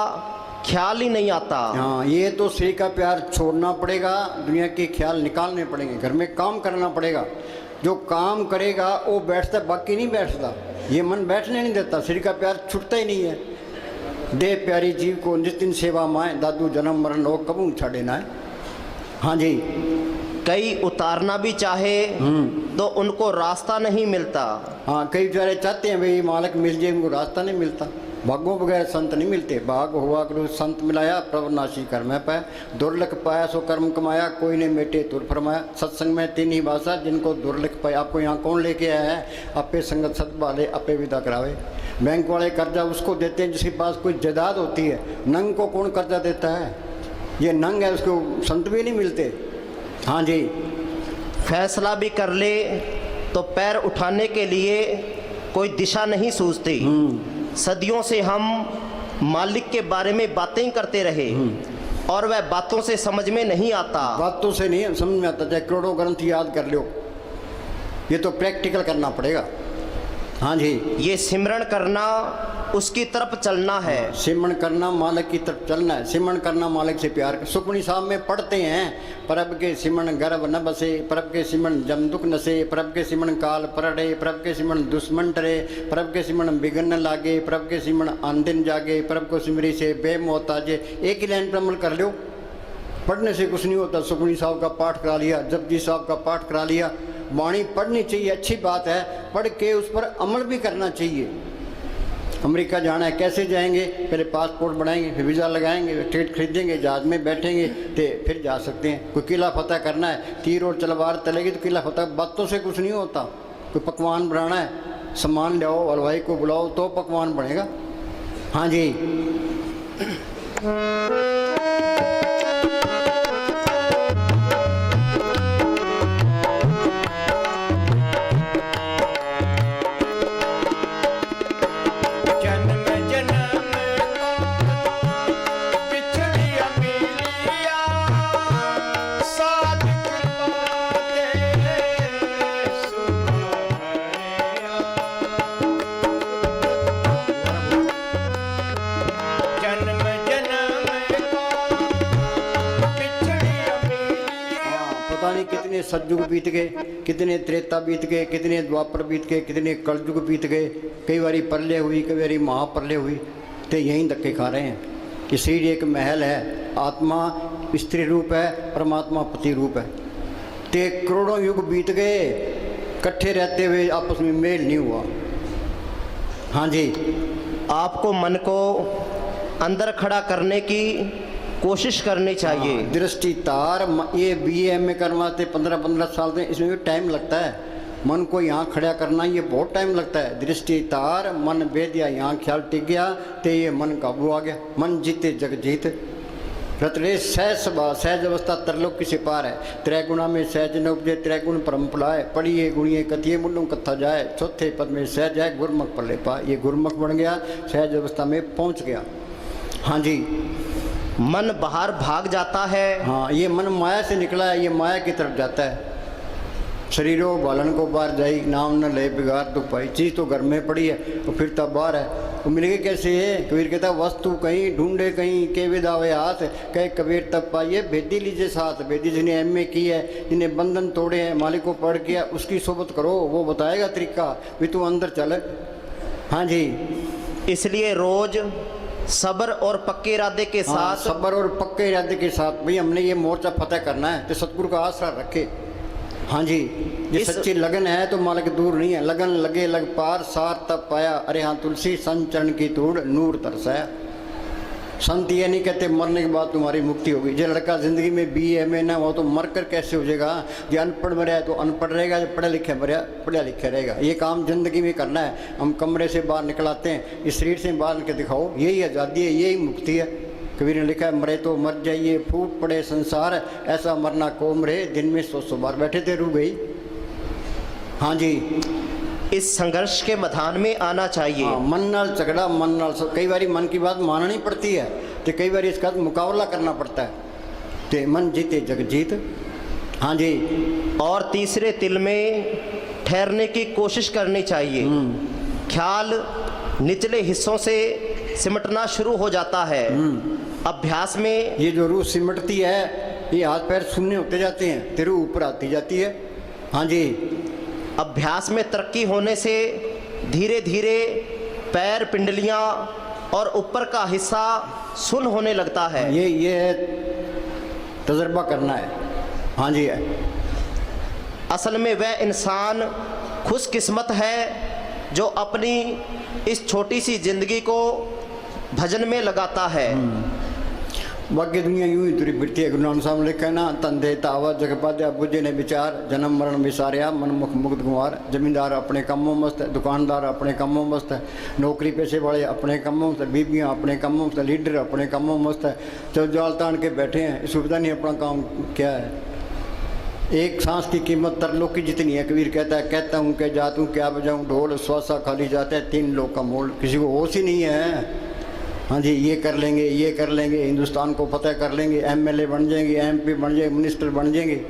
ख्याल ही नहीं आता। हाँ, ये तो श्री का प्यार छोड़ना पड़ेगा, दुनिया के ख्याल निकालने पड़ेंगे, घर में काम करना पड़ेगा। जो काम करेगा वो बैठता, बाकी नहीं बैठता। ये मन बैठने नहीं देता, श्री का प्यार छूटता ही नहीं है। दे प्यारी जीव को नितिन सेवा माए, दादू जन्म मरण हो कबू छाड़े ना है। हाँ जी, कई उतारना भी चाहे तो उनको रास्ता नहीं मिलता। हाँ, कई बेचारे चाहते हैं भाई मालिक मिल जाए, उनको रास्ता नहीं मिलता। भागों बगैर संत नहीं मिलते। भाग हुआ करो संत मिलाया, प्रभुनाशी कर्म पाया, दुर्लख पाया सो कर्म कमाया, कोई ने मेटे तुर फरमाया। सत्संग में तीन ही भाषा जिनको दुर्लख पाया। आपको यहाँ कौन लेके आया है, अपे संगत सत वाले अपे विदा करावे। बैंक वाले कर्जा उसको देते हैं जिसके पास कोई जायदाद होती है। नंग को कौन कर्जा देता है, ये नंग है, उसको संत भी नहीं मिलते। हाँ जी, फैसला भी कर ले तो पैर उठाने के लिए कोई दिशा नहीं सूझती। सदियों से हम मालिक के बारे में बातें ही करते रहे और वह बातों से समझ में नहीं आता। बातों से नहीं समझ में आता, चाहे करोड़ों ग्रंथ याद कर लो, ये तो प्रैक्टिकल करना पड़ेगा। हाँ जी, ये सिमरण करना उसकी तरफ चलना है। सिमरण करना मालिक की तरफ चलना है। सिमरण करना मालिक से प्यार। सुखमनी साहब में पढ़ते हैं, प्रभ के सिमरण गर्भ न बसे, प्रभ के सिमरण जम दुख नसे, प्रभ के सिमरण काल परड़े, प्रभ के सिमरण दुश्मन डरे, प्रभ के सिमरण बिगन न लागे, प्रभ के सिमरण आंदिन जागे, प्रभ को सिमरी से बेमोहताजे। एक ही लाइन पर अमल कर लो, पढ़ने से कुछ नहीं होता। सुखमनी साहब का पाठ करा लिया, जपजी साहब का पाठ करा लिया। वाणी पढ़नी चाहिए, अच्छी बात है, पढ़ के उस पर अमल भी करना चाहिए। अमेरिका जाना है, कैसे जाएंगे, पहले पासपोर्ट बनाएंगे, फिर वीज़ा लगाएंगे, टिकट खरीदेंगे, जहाज में बैठेंगे तो फिर जा सकते हैं। कोई किला फतह करना है, तीर और तलवार चलेगी तो किला फतह, बातों से कुछ नहीं होता। कोई पकवान बनाना है, सामान लाओ, हलवाई को बुलाओ तो पकवान बनेगा। हाँ जी, कितने सतयुग बीत गए, कितने त्रेता बीत गए, कितने द्वापर बीत गए, कितने कलयुग बीत गए। कई बारी प्रलय हुई, कई बारी महाप्रलय हुई, तो यहीं धक्के खा रहे हैं। कि शरीर एक महल है, आत्मा स्त्री रूप है, परमात्मा पति रूप है। ते करोड़ों युग बीत गए, इकट्ठे रहते हुए आपस में मेल नहीं हुआ। हाँ जी, आपको मन को अंदर खड़ा करने की कोशिश करनी चाहिए। दृष्टि तार, ये BA MA करने वास्ते 15-15 साल से, इसमें भी टाइम लगता है। मन को यहाँ खड़ा करना ये बहुत टाइम लगता है। दृष्टि तार, मन भेद दिया, यहाँ ख्याल टिक गया तो ये मन काबू आ गया। मन जीते जग जीत, रतरे सहज स्वभाव, सहज अवस्था तरलोक की पार है। त्रैगुणा में सहज न उपजे, त्रैगुण परम फलाए, पढ़िए गुणिए कथिए मुंडों कथा जाए, चौथे पद में सहज है गुरमुख पल्ले पा। ये गुरमुख बन गया, सहज अवस्था में पहुँच गया। हाँ जी, मन बाहर भाग जाता है। हाँ, ये मन माया से निकला है, ये माया की तरफ जाता है। शरीरों बालन को बाहर जाई, नाम न ले बिगाड़ तो पाई। चीज़ तो घर में पड़ी है और फिर तब बाहर है। वो मिल गए कैसे है? कबीर कहता वस्तु कहीं ढूंढे कहीं के विदावे हाथ, कहे कबीर तब पाइए भेदी लीजिए साथ। भेदी जिन्हें एमए की है, जिन्हें बंधन तोड़े हैं, मालिक को पढ़ किया, उसकी सोबत करो, वो बताएगा तरीका, भी तू अंदर चल। हाँ जी, इसलिए रोज सब्र और पक्के इरादे के हाँ, साथ सब्र और पक्के इरादे के साथ भाई हमने ये मोर्चा फतेह करना है, तो सतगुरु का आसरा रखे। हाँ जी, ये सच्ची लगन है तो मालिक दूर नहीं है। लगन लगे लग पार सार तब पाया, अरे हाँ तुलसी संत चरण की तूड़ नूर तरसाया। संत ये नहीं कहते मरने के बाद तुम्हारी मुक्ति होगी। जो लड़का जिंदगी में BA ना हो तो मर कर कैसे हो जाएगा? जो अनपढ़ मरा तो अनपढ़ रहेगा, जो पढ़ा लिखा मरा पढ़ा लिखा रहेगा। ये काम जिंदगी में करना है। हम कमरे से बाहर निकलाते हैं, इस शरीर से बाहर निकल दिखाओ, यही आज़ादी है, यही मुक्ति है। कबीर ने लिखा है मरे तो मर जाइए फूट पड़े संसार, ऐसा मरना को मरे दिन में 100 बार। बैठे थे रू गई। हाँ जी, इस संघर्ष के मैदान में आना चाहिए। हाँ, मन नाल झगड़ा, मन नाल कई बार मन की बात माननी पड़ती है, तो कई बार इसका मुकाबला करना पड़ता है। तो मन जीते जग जीत। हाँ जी, और तीसरे तिल में ठहरने की कोशिश करनी चाहिए। ख्याल निचले हिस्सों से सिमटना शुरू हो जाता है। अभ्यास में ये जो रूह सिमटती है, ये हाथ पैर शून्य होते जाते हैं, तेरे ऊपर आती जाती है। हाँ जी, अभ्यास में तरक्की होने से धीरे धीरे पैर, पिंडलियां और ऊपर का हिस्सा सुन्न होने लगता है। ये तजर्बा करना है। हाँ जी, असल में वह इंसान खुशकिस्मत है जो अपनी इस छोटी सी जिंदगी को भजन में लगाता है। बाकी दुनिया यूं ही तुरी फिरती है। गुरु नानक साहब ने लिखा है ना, तंदे तावा जग पाद्या बुझे ने विचार, जन्म मरण विसारिया मन मुख मुक्त कुमार। जमींदार अपने कामों मस्त है, दुकानदार अपने कामों मस्त है, नौकरी पेशे वाले अपने कामों मस्त है, बीबियाँ अपने कामों मस्त है, लीडर अपने कामों मस्त है। जब जाल तान के बैठे हैं, इस सुविधा नहीं अपना काम क्या है। एक सांस की कीमत तरलोक की जितनी है। कबीर कहता है कहता हूँ क्या जात हूँ क्या बजाऊँ ढोल, श्वासा खाली जाता है 3 लोग का मोल। किसी को होश ही नहीं है। हाँ जी, ये कर लेंगे, ये कर लेंगे, हिंदुस्तान को फतेह कर लेंगे, MLA बन जाएंगे, MP बन जाएंगे, मिनिस्टर बन जाएंगे।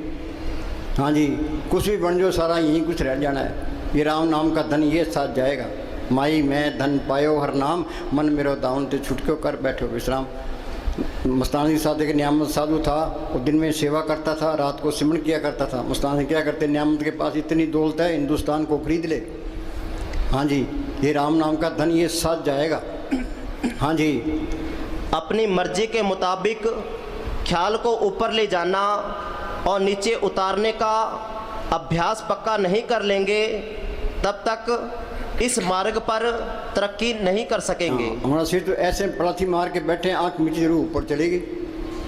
हाँ जी, कुछ भी बन जाओ, सारा यहीं कुछ रह जाना है। ये राम नाम का धन ये साथ जाएगा। माई मैं धन पायो हर नाम, मन मेरो दाउन ते छुटक्यो कर बैठो विश्राम। मस्तानी साहब एक नियामत साधु था, वो दिन में सेवा करता था, रात को सिमरन किया करता था। मस्तानी क्या करते, नियामत के पास इतनी दौलत है, हिंदुस्तान को खरीद ले। हाँ जी, ये राम नाम का धन ये साथ जाएगा। हाँ जी, अपनी मर्जी के मुताबिक ख्याल को ऊपर ले जाना और नीचे उतारने का अभ्यास पक्का नहीं कर लेंगे तब तक इस मार्ग पर तरक्की नहीं कर सकेंगे। हमारा सिर तो ऐसे पलाथी मार के बैठे, आँख मीची जरूर ऊपर चलेगी,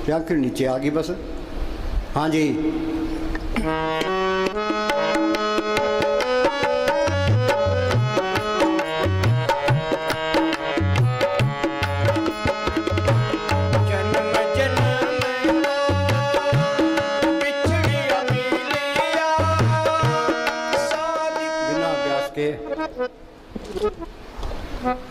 या फिर नीचे आ गई बस। हाँ जी,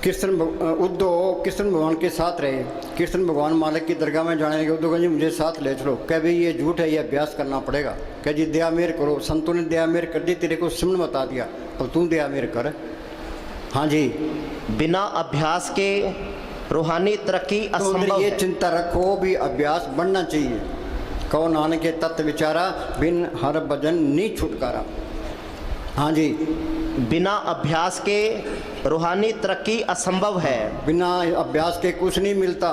कृष्ण उद्धव कृष्ण भगवान के साथ रहे। कृष्ण भगवान मालिक की दरगाह में जाने लगे। उद्धव जी मुझे साथ ले चलो। कह भाई ये झूठ है, ये अभ्यास करना पड़ेगा। कह जी दया मेर करो। संतों ने दया मेर कर दी, तेरे को सिमरन बता दिया, अब तू दया मेर कर। हाँ जी, बिना अभ्यास के रूहानी तरक्की असंभव ये है। चिंता रखो भी अभ्यास बढ़ना चाहिए। कहो नानक के तत्व विचारा, बिन हर भजन नी छुटकारा। हाँ जी, बिना अभ्यास के रूहानी तरक्की असंभव है। बिना अभ्यास के कुछ नहीं मिलता।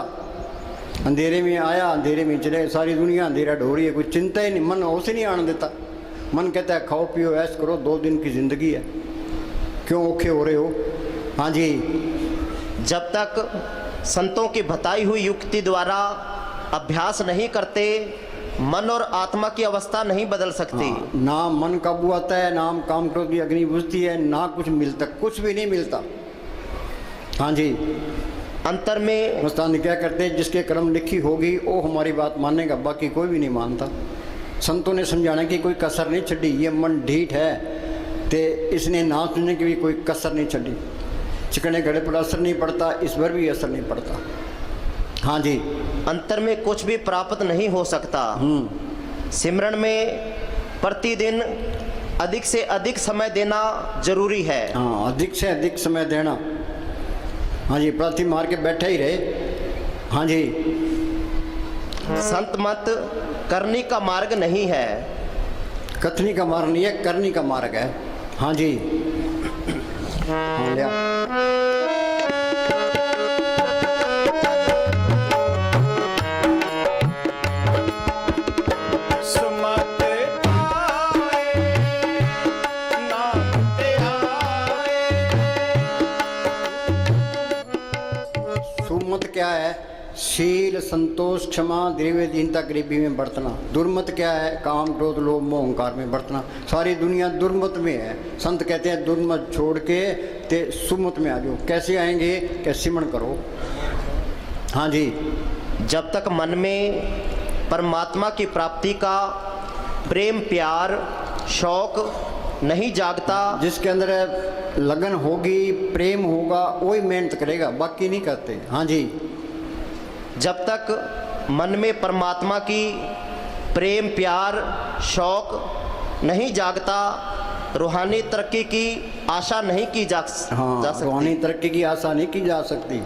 अंधेरे में आया, अंधेरे में चले, सारी दुनिया अंधेरा ढो रही है, कुछ चिंता ही नहीं, मन होश ही नहीं आने देता। मन कहता है खाओ पियो ऐश करो, 2 दिन की जिंदगी है, क्यों औखे हो रहे हो। हाँ जी, जब तक संतों की बताई हुई युक्ति द्वारा अभ्यास नहीं करते, मन और आत्मा की अवस्था नहीं बदल सकती। ना मन काबू आता है, ना काम क्रोध की अग्नि बुझती है, ना कुछ मिलता, कुछ भी नहीं मिलता। हाँ जी, अंतर में मस्तान क्या करते, जिसके कर्म लिखी होगी वो हमारी बात मानेगा, बाकी कोई भी नहीं मानता। संतों ने समझाने की कोई कसर नहीं छड़ी। ये मन ढीठ है ते इसने ना सुनने की भी कोई कसर नहीं छड़ी। चिकने घड़े पर असर नहीं पड़ता, इस पर भी असर नहीं पड़ता। हाँ जी, अंतर में कुछ भी प्राप्त नहीं हो सकता। सिमरन में प्रतिदिन अधिक से अधिक समय देना जरूरी है। हाँ, अधिक से अधिक समय देना। हाँ जी, प्रार्थी मार के बैठे ही रहे। हाँ जी, संत मत करनी का मार्ग नहीं है, कथनी का मार्ग नहीं है, करनी का मार्ग है। हाँ जी। हाँ, लिया। सुमत पाए नाम ध्याए। सुमत क्या है? शील, संतोष, क्षमा, द्रव्य, दीनता, गरीबी में बरतना। दुर्मत क्या है? काम, क्रोध, लोभ, मोह, अहंकार में बरतना। सारी दुनिया दुर्मत में है। संत कहते हैं दुर्मत छोड़ के ते सुमत में आ जाओ। कैसे आएंगे? कि सिमरण करो। हाँ जी, जब तक मन में परमात्मा की प्राप्ति का प्रेम, प्यार, शौक नहीं जागता, जिसके अंदर लगन होगी, प्रेम होगा, वही मेहनत करेगा, बाकी नहीं करते। हाँ जी, जब तक मन में परमात्मा की प्रेम, प्यार, शौक नहीं जागता, रूहानी तरक्की की आशा नहीं की जा हाँ, सकती। रूहानी तरक्की की आशा नहीं की जा सकती।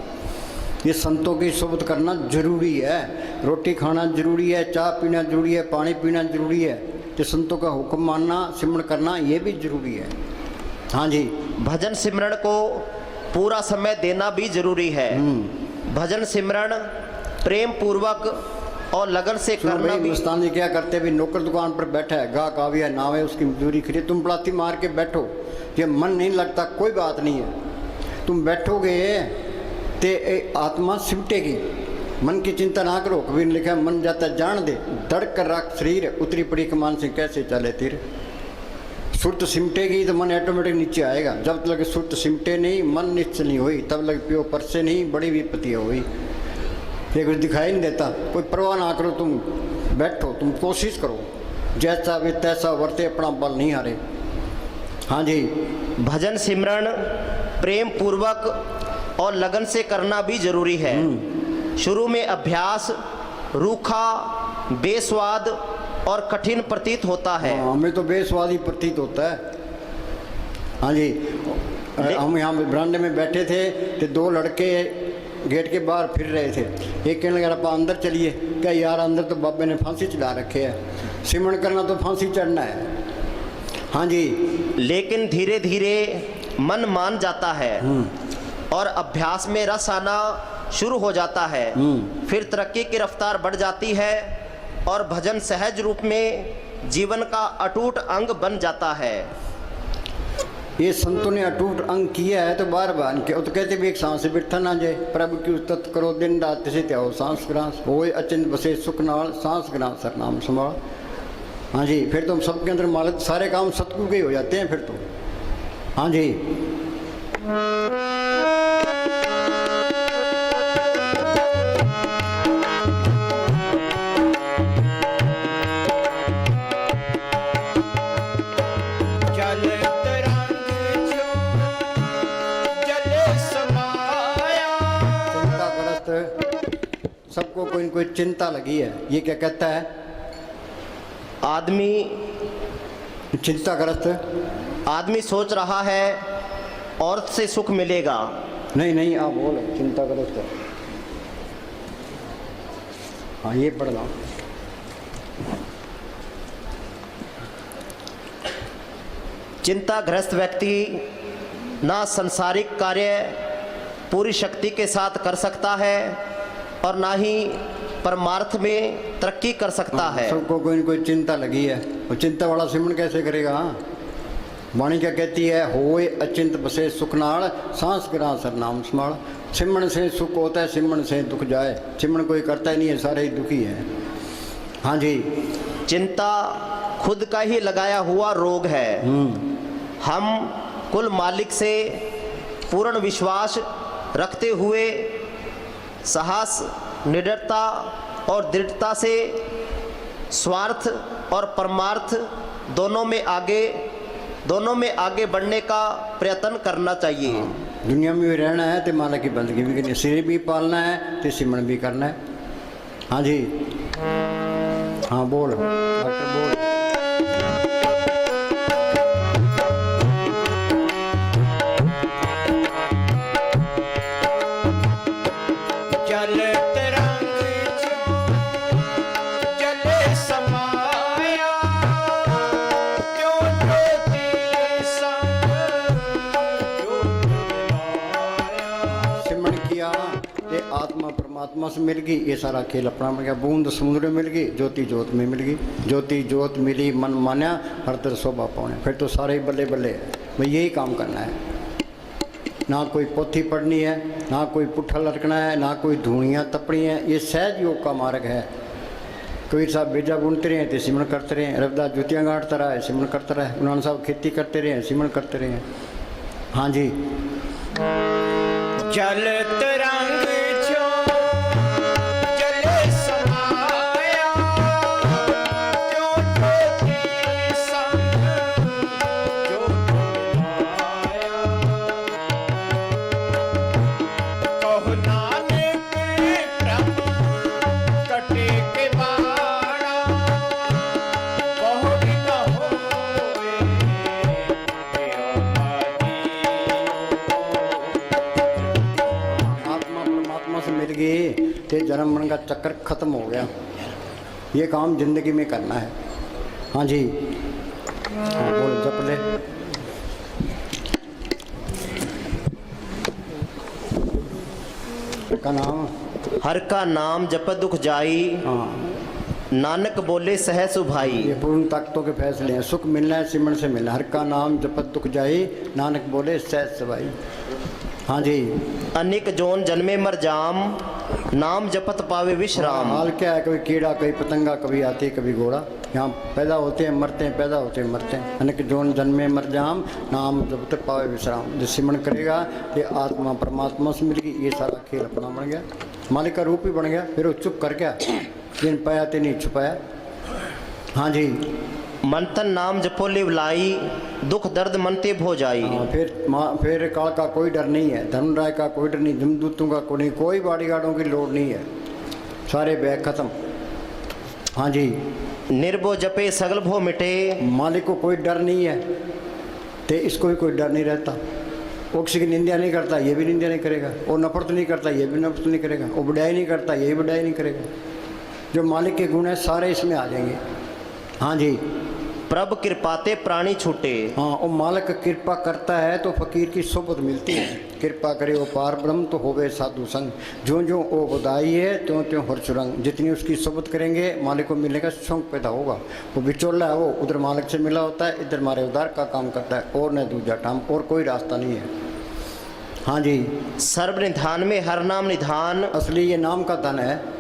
ये संतों की सोबत करना जरूरी है। रोटी खाना जरूरी है, चाय पीना जरूरी है, पानी पीना जरूरी है। तो संतों का हुक्म मानना, सिमरण करना ये भी जरूरी है। हाँ जी, भजन सिमरण को पूरा समय देना भी जरूरी है। भजन सिमरण प्रेम पूर्वक और लगन से सुनो करना भाई, भी। मुस्तान जी क्या करते भी, नौकर दुकान पर बैठा है, गाहक आ गया, नाव है, उसकी मजदूरी खरी, तुम प्लाती मार के बैठो। ये मन नहीं लगता, कोई बात नहीं है। तुम बैठोगे ते आत्मा सिमटेगी। मन की चिंता ना करो। कभी ने लिखा मन जाता जान दे, धड़ कर रख शरीर, उतरी पड़ी कमान से कैसे चले तीर। सुरत सिमटेगी तो मन ऑटोमेटिक नीचे आएगा। जब तक सुरत सिमटे नहीं, मन निश्चल नहीं हुई, तब लग पियो पर से नहीं, बड़ी विपत्ति हुई। ये कुछ दिखाई नहीं देता, कोई परवाह ना करो, तुम बैठो, तुम कोशिश करो, जैसा भी तैसा वर्ते, अपना बल नहीं हारे। हाँ जी, भजन सिमरण प्रेम पूर्वक और लगन से करना भी जरूरी है। शुरू में अभ्यास रूखा, बेस्वाद और कठिन प्रतीत होता है। हाँ, हमें तो बेस्वादी प्रतीत होता है। हाँ जी, हम यहाँ बरामदे में बैठे थे तो दो लड़के गेट के बाहर फिर रहे थे। एक कहने लगा आप अंदर चलिए। क्या यार, अंदर तो बाबे ने फांसी चढ़ा रखे है, सिमरण करना तो फांसी चढ़ना है। हाँ जी, लेकिन धीरे धीरे मन मान जाता है और अभ्यास में रस आना शुरू हो जाता है। फिर तरक्की की रफ्तार बढ़ जाती है और भजन सहज रूप में जीवन का अटूट अंग बन जाता है। ये संतों ने अटूट अंग किया है तो बार बार किया। तो कहते भी एक सांस से बिठा ना जाए, प्रभु की उस्तत करो दिन रात से त्याओ सांस ग्रास, होए अचिंत बसे सुख नाल, सांस ग्रास सर नाम संभाल। हाँ जी, फिर तो हम सबके अंदर मालिक, सारे काम सतगुरु के ही हो जाते हैं फिर तो। हाँ जी, जल तरंग जो जल समाया। चिंताग्रस्त सबको कोई न कोई चिंता लगी है। ये क्या कहता है? आदमी चिंताग्रस्त आदमी सोच रहा है औरत से सुख मिलेगा। नहीं नहीं, आप बोलो चिंताग्रस्त। हाँ, ये पढ़ लो। चिंताग्रस्त व्यक्ति ना संसारिक कार्य पूरी शक्ति के साथ कर सकता है और ना ही परमार्थ में तरक्की कर सकता है। सबको कोई न कोई चिंता लगी है। और चिंता वाला सिमरण कैसे करेगा? हाँ, वाणी क्या कहती है? होए अचिंत बसे सुख नाल, सांस गिरा सर नाम स्माल। सिमरण से सुख होता है, सिमरण से दुख जाए। सिमरण कोई करता ही नहीं है, सारे ही दुखी है। हाँ जी, चिंता खुद का ही लगाया हुआ रोग है। हम कुल मालिक से पूर्ण विश्वास रखते हुए साहस, निडरता और दृढ़ता से स्वार्थ और परमार्थ दोनों में आगे बढ़ने का प्रयत्न करना चाहिए। दुनिया में भी रहना है तो मालिक की बंदगी भी करनी है, सिर भी पालना है तो सिमरण भी करना है। हाँ जी, हाँ बोल डॉक्टर बोल। तरंग जो जले समाया, क्यों ज्योति संग ज्योत मिलाया। सिमरण किया ये आत्मा परमात्मा से मिल गई, ये सारा खेल अपना मिल गया। बूंद समुद्र में मिल गई, ज्योति ज्योत में मिल गई। ज्योति ज्योत मिली मन मान्या, हर तरह शोभा पाने। फिर तो सारे ही बल्ले बल्ले है। भाई यही काम करना है, ना कोई पोथी पढ़नी है, ना कोई पुट्ठा लटकना है, ना कोई धूणियाँ तपनी है। ये सहज योग का मार्ग है। कबीर साहब बेजा बुनते रहे थे, सिमरण करते रहे। रविदास जुतियाँ गांठता रहा है, सिमरण करता रहा है। उन्होंने साहब खेती करते रहे, सिमरण करते रहे। हाँ जी, जल तरंग जो जले समाया, क्यों ज्योति संग ज्योत मिलाया। कहो नानक प्रभु कटे के बाड़ा, बहु न होए तेरा आत्मा परमात्मा से मिल गई तो जन्म मरण का चक्कर खत्म हो गया। ये काम जिंदगी में करना है। हाँ जी, हाँ बोल जप ले। का नाम, हर का नाम जप दुख जाई, हाँ नानक बोले सह सुभाई। ये पूर्ण ताकतों के फैसले हैं। सुख मिलना है, सिमरण से मिलना। हर का नाम जपत दुख जाई, नानक बोले सहज सवाई। हाँ जी, अनेक जोन जन्मे मर जाम, नाम जपत पावे विश्राम। हाल क्या है, कभी कीड़ा कभी पतंगा, कभी हाथी कभी घोड़ा। यहाँ पैदा होते हैं मरते हैं, पैदा होते हैं मरते हैं। अनेक जोन जन्मे मर जाम, नाम जपत पावे विश्राम। जो सिमरण करेगा ये आत्मा परमात्मा से मिल गई। ये सारा खेल अपना बन गया, मालिक का रूप ही बन गया। फिर वो चुप कर गया, जिन पाया ते नहीं छुपाया। हाँ जी, मंथन नाम जपो लिवलाई, दुख दर्द मनते भो जाई। हाँ, फिर काल का कोई डर नहीं है, धर्मराय का कोई डर नहीं, जमदूतों का कोई नहीं, कोई बॉडीगार्डों की लोड नहीं है। सारे बैग खत्म। हाँ जी, निर्भो जपे सगल भो मिटे, मालिक को कोई डर नहीं है तो इसको भी कोई डर नहीं रहता। वो किसी की निंदा नहीं करता, ये भी निंदा नहीं करेगा। वो नफरत नहीं करता, ये भी नफरत नहीं करेगा। वो बुढ़ाई नहीं करता, ये भी बुढ़ाई नहीं करेगा। जो मालिक के गुण है सारे इसमें आ जाएंगे। हाँ जी, प्रभ कृपाते प्राणी छूटे। हाँ, वो मालिक कृपा करता है तो फकीर की सोबत मिलती है। कृपा करे वो पार ब्रह्म तो होवे साधु संग, जो जो वो बधाई है त्यों त्यों हर सुरंग। जितनी उसकी सोबत करेंगे मालिक को मिलने का शौक पैदा होगा। वो बिचौला है, वो उधर मालिक से मिला होता है, इधर मारे उधार का काम करता है। और न दूजा टाम, और कोई रास्ता नहीं है। हाँ जी, सर्व निधान में हर नाम निधान, असली ये नाम का धन है।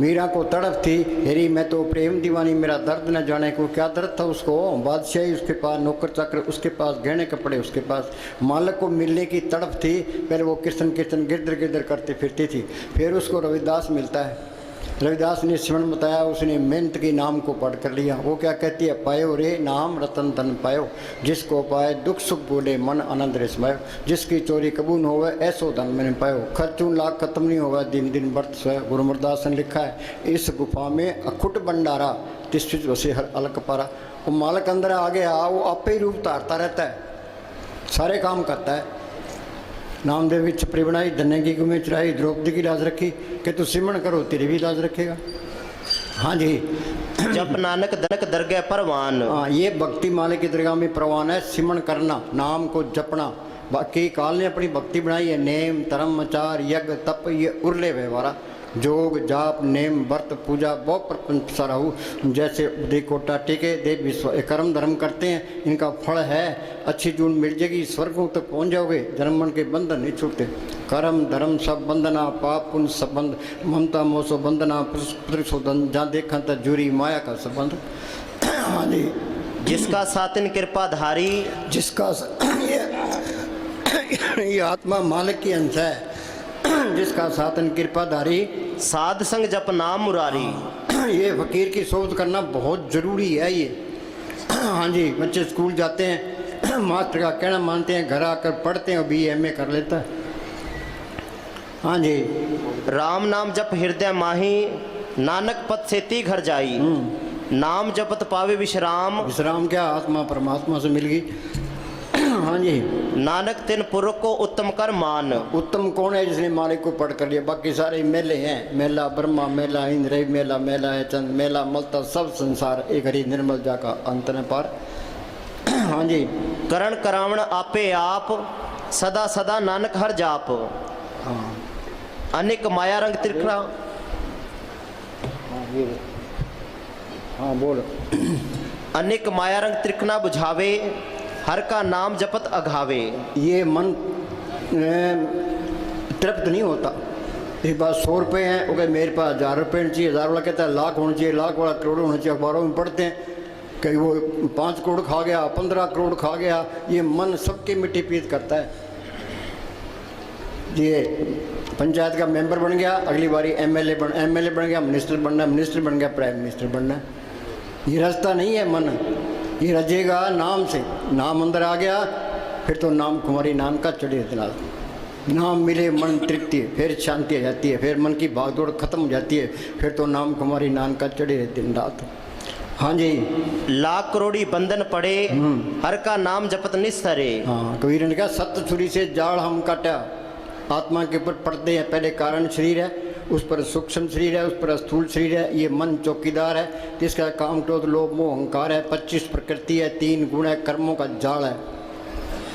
मीरा को तड़प थी, हेरी मैं तो प्रेम दीवानी, मेरा दर्द न जाने को। क्या दर्द था उसको, बादशाही उसके पास, नौकर चाकर उसके पास, गहने कपड़े उसके पास। मालिक को मिलने की तड़प थी। पहले वो कीर्तन कीर्तन गिरधर गिरधर करती फिरती थी। फिर उसको रविदास मिलता है। रविदास ने सिमरण बताया, उसने मेहनत की नाम को पढ़ कर लिया। वो क्या कहती है, पायो रे नाम रतन धन पायो, जिसको पाए दुख सुख बोले मन आनंद रे समायो। जिसकी चोरी कबूल न होवे ऐसो धन मैंने पायो, खर्चूं लाख खत्म नहीं होगा दिन दिन बरत सोए। गुरु अमरदास ने लिखा है, इस गुफा में अखुट भंडारा, तिस वसे हर अलग पारा। वो मालिक अंदर आ गया, वो आपे ही रूप धारता रहता है, सारे काम करता है। नामदेव की छपरी बनाई, धन्य की गुमे चढ़ाई, द्रौपदी की लाज रखी कि तू सिमरण करो तेरी भी लाज रखेगा। हाँ जी, जप नानक दनक दरगह परवान। हाँ, ये भक्ति मालिक की दरगाह में प्रवान है। सिमरण करना, नाम को जपना। बाकी काल ने अपनी भक्ति बनाई है। नेम धर्म आचार यज्ञ तप ये उर्ले व्यवहारा, जोग जाप नेम व्रत पूजा बहुत प्रपंच सारा हो। जैसे दे कोटा टीके दे विश्व कर्म धर्म करते हैं, इनका फल है अच्छी जून मिल जाएगी, स्वर्गों तक पहुंच जाओगे। जन्म मन के बंधन नहीं छूटते। कर्म धर्म सब बंधना, पाप पुण्य संबंध, ममता मोसो बंधना, प्रतिशोधन जहाँ देखा था जूरी माया का संबंध। हाँ जी, जिसका सातिन कृपा धारी, जिसका ये आत्मा मालिक की अंश है। जिसका सातन कृपाधारी, साध संग जप नाम मुरारी। ये फकीर की सोच करना बहुत ज़रूरी है ये। हाँ जी, बच्चे स्कूल जाते हैं, मास्टर का कहना मानते हैं, घर आकर पढ़ते हैं और BA कर लेता है। हाँ जी, राम नाम जप हृदय माही, नानक पद सेती घर जाई। नाम जपत पावे विश्राम। विश्राम क्या, आत्मा परमात्मा से मिल गई। हाँ जी। नानक तिन पुर को उत्तम कर मान। उत्तम कौन है जिसने मालिक को पढ़ कर लिया? बाकी सारे मेले हैं, मेला ब्रह्मा, मेला इंद्र, मेला मेला है चंद, मेला मलता सब संसार एक हरि निर्मल जा का अंत न पार। हाँ जी। करण करावण आपे आप, सदा सदा नानक हर जाप। हाँ अनेक माया रंग त्रिखड़ा। हाँ ये हाँ बोल। अनेक माया रंग त्रिखना बुझावे, हर का नाम जपत अघावे। ये मन तृप्त नहीं होता। इस बात 100 रुपये हैं, वो कहे मेरे पास 1000 रुपये चाहिए, 1000 वाला कहता है लाख होना चाहिए, लाख वाला करोड़ होना चाहिए। अखबारों में पढ़ते हैं कहीं वो 5 करोड़ खा गया, 15 करोड़ खा गया। ये मन सबकी मिट्टी पीत करता है। ये पंचायत का मेंबर बन गया, अगली बारी एमएलए बन गया, मिनिस्टर बनना, मिनिस्टर बन गया, प्राइम मिनिस्टर बनना। ये रास्ता नहीं है मन। ये रजेगा नाम से। नाम अंदर आ गया फिर तो नाम कुमारी नाम का चढ़े दिला। नाम मिले मन तृप्ति है, फिर शांति आ जाती है, फिर मन की भागदौड़ खत्म हो जाती है, फिर तो नाम कुमारी नाम का चढ़े दिन रात। हाँ जी। लाख करोड़ी बंधन पड़े, हर का नाम जपत निस्तरे। हाँ कबीर ने कहा सत्य छुरी से जाल हम काटा। आत्मा के ऊपर पड़ते हैं, पहले कारण शरीर है, उस पर सूक्ष्म शरीर है, उस पर स्थूल शरीर है। ये मन चौकीदार है, जिसका काम क्रोध लोभ मोह अहंकार है। 25 प्रकृति है, 3 गुण है, कर्मों का जाल है।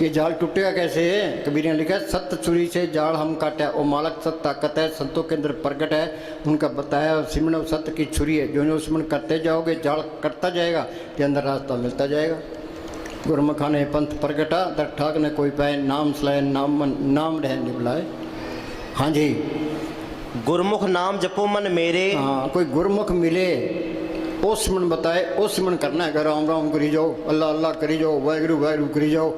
ये जाल टूटेगा कैसे? कबीर ने लिखा सत्य छुरी से जाल हम काटा। और मालक सत्य ताकत है, संतों के अंदर प्रकट है, उनका बताया सिमरण सत्य की छुरी है। जो सिमरण करते जाओगे जाल कटता जाएगा, के अंदर रास्ता मिलता जाएगा। गुरमुखा ने पंथ प्रगटा, दर ठाक ने कोई पाए, नाम सलाए नाम रहने बुलाए। हाँ जी। गुरमुख नाम जपो मन मेरे। हाँ कोई गुरमुख मिले, ओ सिमरण बताए, ओ सिमरण करना है। राम राम करी जाओ, अल्लाह अल्लाह करी जाओ, वाहिगुरु वाहिगुरु करी जाओ।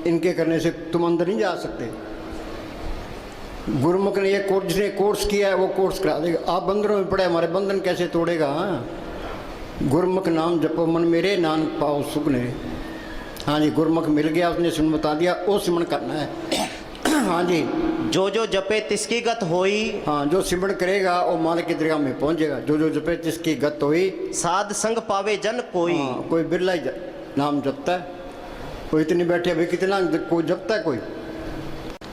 इनके करने से तुम अंदर नहीं जा सकते। गुरमुख ने ये कोर्स, जिसने कोर्स किया है वो कोर्स करा देगा। आप बंधनों में पड़े, हमारे बंधन कैसे तोड़ेगा? गुरमुख नाम जपो मन मेरे, नानक पाओ सुख ने। हाँ जी। गुरमुख मिल गया, उसने सिमरण बता दिया, ओ सिमरण करना है। हाँ जी। जो जो जपे तिसकी गत होई। हाँ जो सिमरण करेगा वो मालिक की दरगाह में पहुंचेगा। जो जो जपे तिसकी गत होई। साध संग पावे जन कोई। हाँ, कोई बिरला ही नाम जपता है, कोई इतने बैठे अभी कितना कोई जपता है। कोई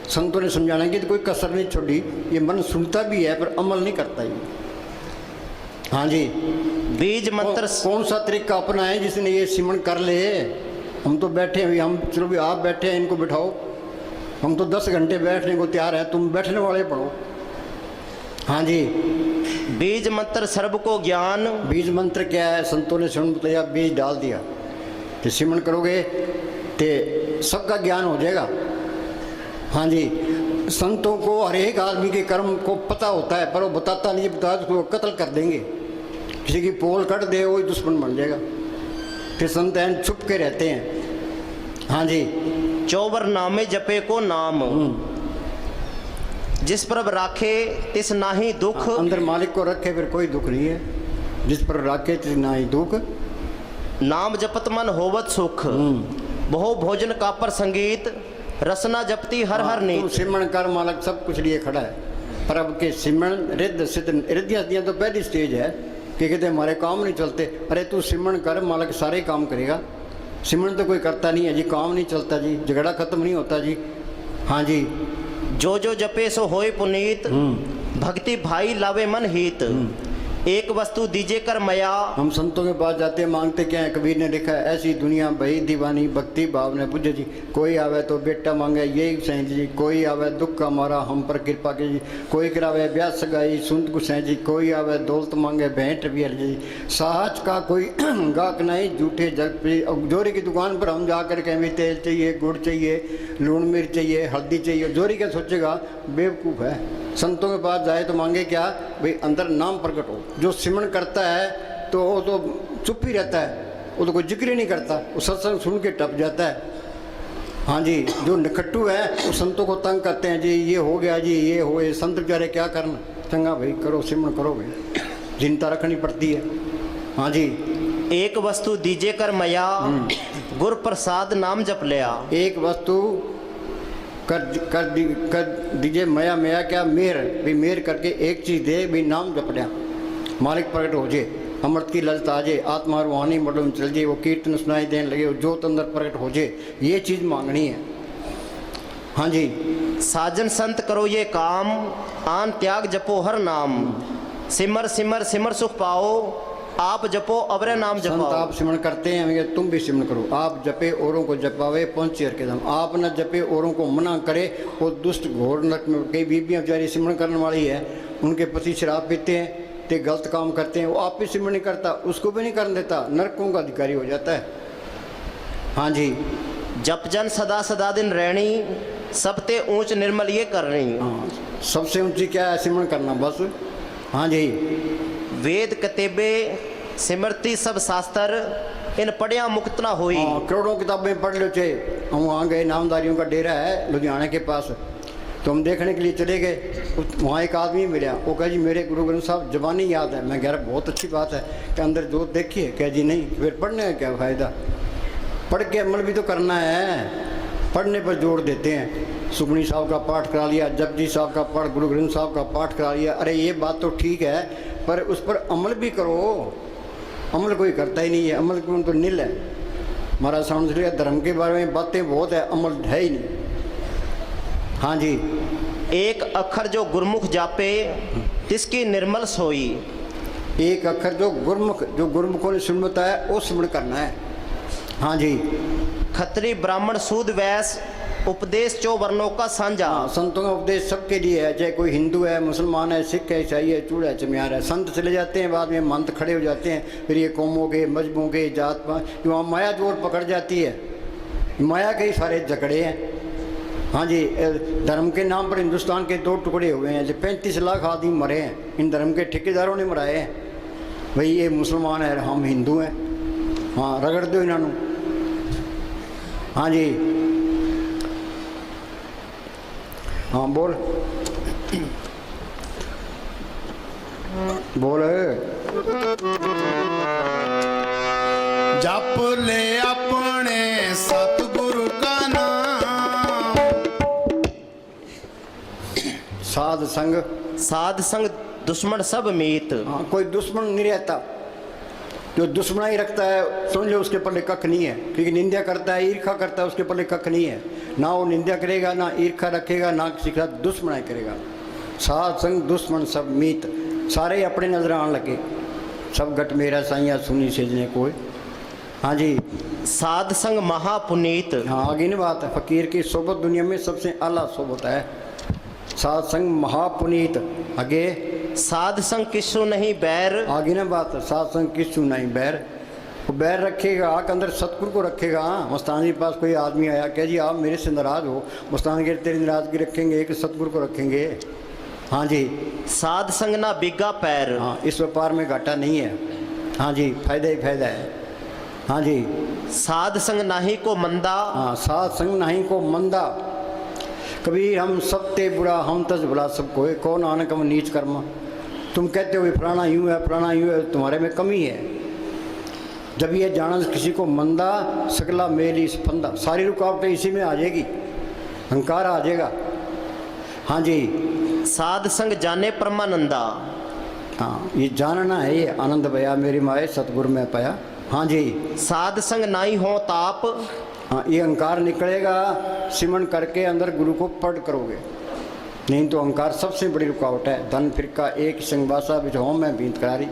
संतों ने समझाना कि कोई कसर नहीं छोड़ी। ये मन सुनता भी है पर अमल नहीं करता ये। हाँ जी। बीज मंत्र कौन सा तरीका अपना है जिसने ये सिमरण कर ले? हम तो बैठे हैं, हम चलो भी आप बैठे हैं, इनको बिठाओ। हम तो 10 घंटे बैठने को तैयार है, तुम बैठने वाले पढ़ो। हाँ जी। बीज मंत्र सर्व को ज्ञान। बीज मंत्र क्या है? संतों ने सिमरण बताया, बीज डाल दिया कि सिमरण करोगे तो सबका ज्ञान हो जाएगा। हाँ जी। संतों को हर एक आदमी के कर्म को पता होता है, पर वो बताता नहीं, बताया तो उसको कत्ल कर देंगे। किसी की पोल कट दे वही दुश्मन बन जाएगा। फिर संत हैं छुप के रहते हैं। हाँ जी। 54 नामे जपे को नाम, जिस पर राखे तिस नाही दुख। अंदर मालिक को रखे फिर कोई दुख नहीं है, जिस पर राखे तिस नाही दुख। नाम जपत मन होवत सुख, बहु भोजन का पर संगीत। रसना जपती हर हर नीत। तू सिमरण कर, मालिक सब कुछ लिए खड़ा है। पर अब के सिमरण रिद्ध सिद्ध रिद्धियाँ तो पहली स्टेज है कि कहते हमारे काम नहीं चलते। अरे तू सिमरण कर, मालिक सारे काम करेगा। सिमरण तो कोई करता नहीं है जी, काम नहीं चलता जी, झगड़ा खत्म नहीं होता जी। हाँ जी। जो जो जपे सो होए पुनीत, भक्ति भाई लावे मन हित। एक वस्तु दीजे कर मया। हम संतों के पास जाते हैं, मांगते क्या है? कबीर ने लिखा है, ऐसी दुनिया भई दीवानी, भक्ति भाव ने बुझे जी। कोई आवे तो बेटा मांगे यही सैं जी, कोई आवे दुख का मारा हम पर कृपा के जी। कोई करावे ब्याह सगाई सुनत को सैं जी, कोई आवे दौलत मांगे भेंट भी जी। साहज का कोई गाहक नहीं, झूठे जग पे। जोरी की दुकान पर हम जाकर कहें तेल चाहिए, गुड़ चाहिए, लून मिर्च चाहिए, हल्दी चाहिए। जोरी क्या सोचेगा? बेवकूफ़ है। संतों के पास जाए तो मांगे क्या? भाई अंदर नाम प्रकट हो। जो सिमरण करता है तो वो तो चुप ही रहता है, वो तो कोई जिक्र ही नहीं करता, वो सत्संग सुन के टप जाता है। हाँ जी। जो निकट्टू है वो संतों को तंग करते हैं जी, ये हो गया जी, ये हो गए। संत बेचारे क्या करना? चंगा भाई करो, सिमरण करो भाई, चिंता रखनी पड़ती है। हाँ जी। एक वस्तु दीजे कर मया, गुर प्रसाद नाम जप लिया। एक वस्तु कर दीजिए मया। मया क्या? मेहर। भी मेहर करके एक चीज़ दे, भी नाम जप लिया, मालिक प्रकट हो जाए, अमृत की ललता आ जाए, आत्मा रूहानी मडों में चल जाए, वो कीर्तन सुनाई देने लगे, वो जोत अंदर प्रकट हो जाए। ये चीज़ मांगनी है। हाँ जी। साजन संत करो ये काम, आन त्याग जपो हर नाम। सिमर सिमर सिमर सुख पाओ, आप जपो अवरे नाम संत जपाओ। आप सिमरण करते हैं, मगर तुम भी सिमरण करो। आप जपे औरों को जपावे, पहुंचे हर के धाम। आप न जपे औरों को मना करे। वो दुष्ट घोर नरक में, कई बीबियाँ बेचारी सिमरण करने वाली है, उनके पति शराब पीते हैं तो गलत काम करते हैं, वो आप भी सिमरण नहीं करता, उसको भी नहीं करने देता, नरकों का अधिकारी हो जाता है। हाँ जी। जप जन सदा सदा दिन रहनी, सबते ऊंच निर्मल ये करनी। हाँ, सबसे ऊंची क्या है? सिमरण करना बस। हाँ जी। वेद कतेबे सिमरती सब शास्त्र, इन पढ़िया मुक्त ना होई। हाँ, करोड़ों किताबें पढ़ लो चे। हम वहाँ गए, नामधारियों का डेरा है लुधियाना के पास, तो हम देखने के लिए चले गए। वहाँ एक आदमी मिला, वो कहा जी मेरे गुरु ग्रंथ साहब जबानी याद है। मैं कह रहा बहुत अच्छी बात है, कि अंदर जोत देखिए। कह जी नहीं, फिर पढ़ने का क्या फ़ायदा, पढ़ के अमल भी तो करना है। पढ़ने पर जोर देते हैं। सुखमनी साहब का पाठ करा लिया, जपजी साहब का पाठ, गुरु ग्रंथ साहब का पाठ करा लिया। अरे ये बात तो ठीक है, पर उस पर अमल भी करो। अमल कोई करता ही नहीं है, अमल क्यों तो नील है। हमारा समझ लिया धर्म के बारे में बातें बहुत है, अमल है ही नहीं। हाँ जी। एक अक्षर जो गुरमुख जापे, तिसकी निर्मल सोई। एक अक्षर जो गुरमुखों ने सुनता है, वो सिमरण करना है। हाँ जी। खत्री ब्राह्मण सूद वैस, उपदेश चो वर्णों का साझा। हाँ, संतों का उपदेश सबके लिए है, चाहे कोई हिंदू है, मुसलमान है, सिख है, ईसाई है, चूड़ा है, चमियार है। संत चले जाते हैं, बाद में मंत खड़े हो जाते हैं, फिर ये कौमों के, मजहबों के, जात पात, वहाँ माया जोर पकड़ जाती है। माया के ही सारे झगड़े हैं। हाँ जी। धर्म के नाम पर हिंदुस्तान के दो टुकड़े हुए हैं। जो 35 लाख आदमी मरे हैं, इन धर्म के ठेकेदारों ने मराए हैं। भाई ये मुसलमान है, हम हिंदू हैं। हाँ, रगड़ दो इन्होंने। हाँ जी। हाँ बोल बोल। जप ले अपने सतगुरु का नाम। साध संग, साध संग दुश्मन सब मीत। हाँ, कोई दुश्मन नहीं रहता। जो दुश्मना ही रखता है, समझ लो उसके पल्ले कख नहीं है। क्योंकि निंदा करता है, ईर्खा करता है, उसके पल्ले कख नहीं है। ना वो निंदा करेगा, ना ईर्खा रखेगा, ना किसी का दुश्मना ही करेगा। साध संग दुश्मन सब मीत, सारे अपने नजर आने लगे। सब गट मेरा साइया सुनी सेजने कोई। हाँ जी। साध संग महापुनीत। हाँ, आगे नहीं बात है। फकीर की सोबत दुनिया में सबसे आला सोबत है। साध संग महापुनीत। आगे साध संग किसु नहीं बैर। आगे ना बात है। साध संग किसु नहीं बैर। वो बैर रखेगा के अंदर सतगुरु को रखेगा। मस्तान जी के पास कोई आदमी आया, कह जी आप मेरे से नाराज हो, मस्तान जी तेरी नाराजगी रखेंगे कि सतगुरु को रखेंगे। हाँ जी। साध संग ना बिगा पैर। हाँ, इस व्यापार में घाटा नहीं है। हाँ जी, फायदा ही फायदा है। हाँ जी। साध संग नाही को मंदा। हाँ, साध संग नहीं को मंदा। कबीर हम सब ते बुरा, हम तज भला सब कोई, कौन नानक हम नीच कर्म। तुम कहते हो फलाना यूँ है, फलाना यूँ है, तुम्हारे में कमी है। जब ये जाना किसी को मंदा, सकला मेली स्पंदा, सारी रुकावटें इसी में आ जाएगी, अहंकार आ जाएगा। हाँ जी। साध संग जाने परमानंदा। हाँ, ये जानना है, ये आनंद भया मेरी माए सतगुरु में पाया। हाँ जी। साध संग नाई हो ताप। हाँ, ये अहंकार निकलेगा सिमरण करके अंदर गुरु को पढ़ करोगे, नहीं तो अहंकार सबसे बड़ी रुकावट है। धन फिरका एक संगवासा बिछो में बीत करारी।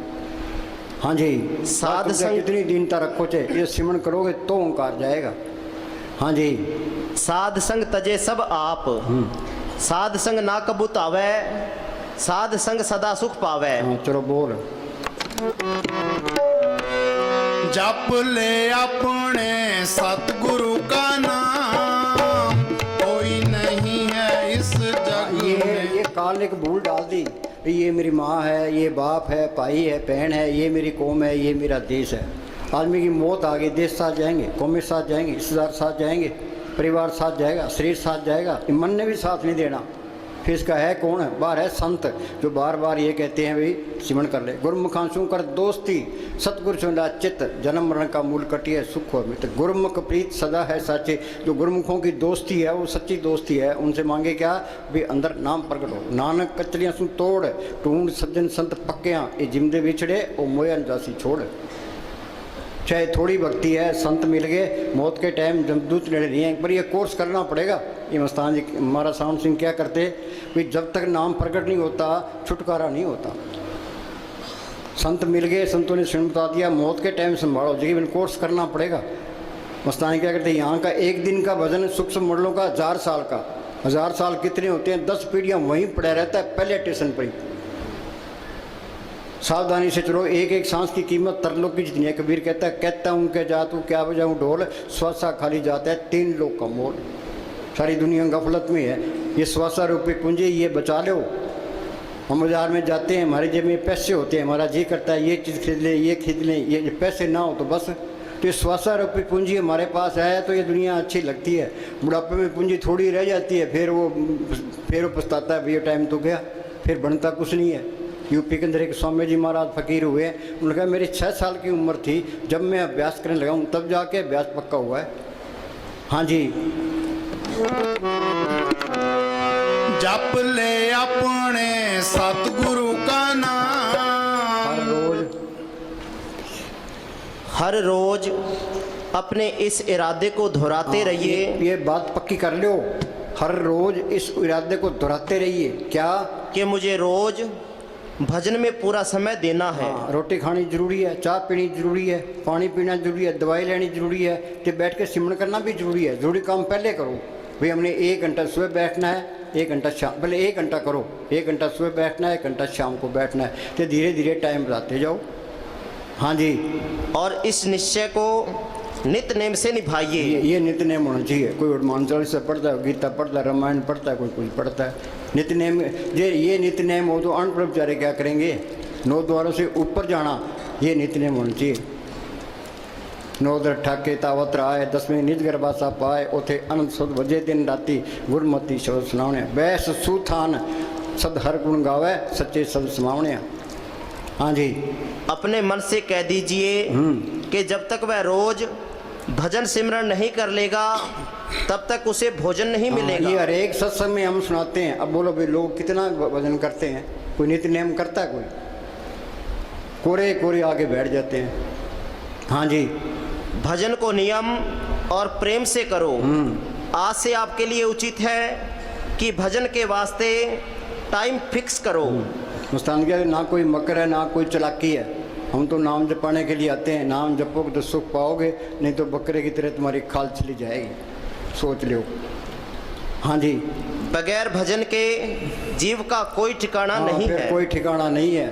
हाँ जी। साध संग कितनी दीनता रखो चे, ये सिमरण करोगे तो अहंकार जाएगा। हाँ जी। साध संग तजे सब आप। साध संग ना कबूत आवे, साध संग सदा सुख पावे। हाँ, चलो बोल। जप ले अपने सतगुरु का नाम, कोई नहीं है इस जग में। ये काल ने एक भूल डाल दी, ये मेरी माँ है, ये बाप है, भाई है, बहन है, ये मेरी कौम है, ये मेरा देश है। आदमी की मौत आ गई, देश साथ जाएंगे, कौमें साथ जाएंगे, रिश्तेदार साथ जाएंगे, परिवार साथ जाएगा, शरीर साथ जाएगा, मन ने भी साथ नहीं देना। फिर इसका है कौन है? बाहर है संत, जो बार बार ये कहते हैं भाई सिमरण कर ले। गुरुमुखांशु कर दोस्ती, सतगुरु सुना चित्त, जन्म मरण का मूल कटिए सुख हो मित्र। गुरुमुख प्रीत सदा है साचे। जो गुरुमुखों की दोस्ती है वो सच्ची दोस्ती है। उनसे मांगे क्या? भी अंदर नाम प्रकट हो। नानक कचलियाँ सु तोड़, ढूंढ सज्जन संत पक्कियाँ, ये जिमदे बिछड़े ओ मोया जासी छोड़। चाहे थोड़ी भक्ति है, संत मिल गए, मौत के टाइम जमदूत लड़े नहीं है, पर ये कोर्स करना पड़ेगा। ये मस्तान जी महाराज सावन सिंह क्या करते कि जब तक नाम प्रकट नहीं होता छुटकारा नहीं होता। संत मिल गए, संतों ने स्वयं बता दिया मौत के टाइम संभालो, जीवन कोर्स करना पड़ेगा। मस्तान क्या करते यहाँ का एक दिन का भजन सूक्ष्म मंडलों का 1000 साल का, 1000 साल कितने होते हैं, 10 पीढ़ियाँ वहीं पड़ा रहता है पहले स्टेशन पर ही। सावधानी से चलो, एक एक सांस की कीमत तरलोक की जितनी है। कबीर कहता हूँ क्या जा तू क्या बजाऊँ ढोल, श्वासा खाली जाता है 3 लोग का मोल। सारी दुनिया गफलत में है, ये श्वासा रूपी पूंजी ये बचा लो। हम बाजार में जाते हैं, हमारे जेब में पैसे होते हैं, हमारा जी करता है ये चीज़ खरीद लें, ये खरीद लें, ये पैसे ना हो तो बस। तो ये श्वासा रूपी पूंजी हमारे पास है तो ये दुनिया अच्छी लगती है। बुढ़ापे में पूंजी थोड़ी रह जाती है, फिर वो पछताता है भैया टाइम तो गया, फिर बनता कुछ नहीं है। यूपी के अंदर एक स्वामी जी महाराज फकीर हुए, उन्होंने कहा मेरी 6 साल की उम्र थी जब मैं अभ्यास करने लगा हूँ, तब जाके अभ्यास पक्का हुआ है। हाँ जी, जप ले अपने सतगुरु का नाम, हर रोज अपने इस इरादे को दोहराते रहिए। ये बात पक्की कर लो, हर रोज इस इरादे को दोहराते रहिए। क्या कि मुझे रोज भजन में पूरा समय देना है। रोटी खानी जरूरी है, चाय पीनी जरूरी है, पानी पीना जरूरी है, दवाई लेनी जरूरी है, तो बैठ के सिमरन करना भी जरूरी है। जरूरी काम पहले करो भाई, हमने 1 घंटा सुबह बैठना है, 1 घंटा शाम, पहले 1 घंटा करो, 1 घंटा सुबह बैठना है, 1 घंटा शाम को बैठना है, तो धीरे धीरे टाइम बढ़ाते जाओ। हाँ जी, और इस निश्चय को नित्य नेम से निभाइए। ये नित्य नेम होना चाहिए। कोई हनुमान चालीसा पढ़ता है, गीता पढ़ता है, रामायण पढ़ता है, कोई कुछ पढ़ता है। नित्य नेम ये नित्य नेम हो तो अनपढ़ बेचारे क्या करेंगे। 9 द्वारों से ऊपर जाना ये नित्य नेम होना चाहिए। 9 दर ठाके तावत आए, 10वें निज गर्भासा पाए, उथे अनंत सुध वजे दिन राती गुरमती शब्द सुनावने। बैस सुथान सद हर गुण गावे, सच्चे सद समावने। हाँ जी, अपने मन से कह दीजिए कि जब तक वह रोज भजन सिमरन नहीं कर लेगा तब तक उसे भोजन नहीं मिलेगा। ये हर एक सत्संग में हम सुनाते हैं। अब बोलो भाई लोग कितना भजन करते हैं, कोई नित्य नेम करता है, कोई कोरे कोरे आगे बैठ जाते हैं। हाँ जी, भजन को नियम और प्रेम से करो। आज से आपके लिए उचित है कि भजन के वास्ते टाइम फिक्स करो। मुस्तान क्या ना कोई मकर है ना कोई चलाकी है, हम तो नाम जपाने के लिए आते हैं। नाम जपोगे तो सुख पाओगे, नहीं तो बकरे की तरह तुम्हारी खाल चली जाएगी, सोच लो। हाँ जी, बगैर भजन के जीव का कोई ठिकाना नहीं फिर है। कोई ठिकाना नहीं है।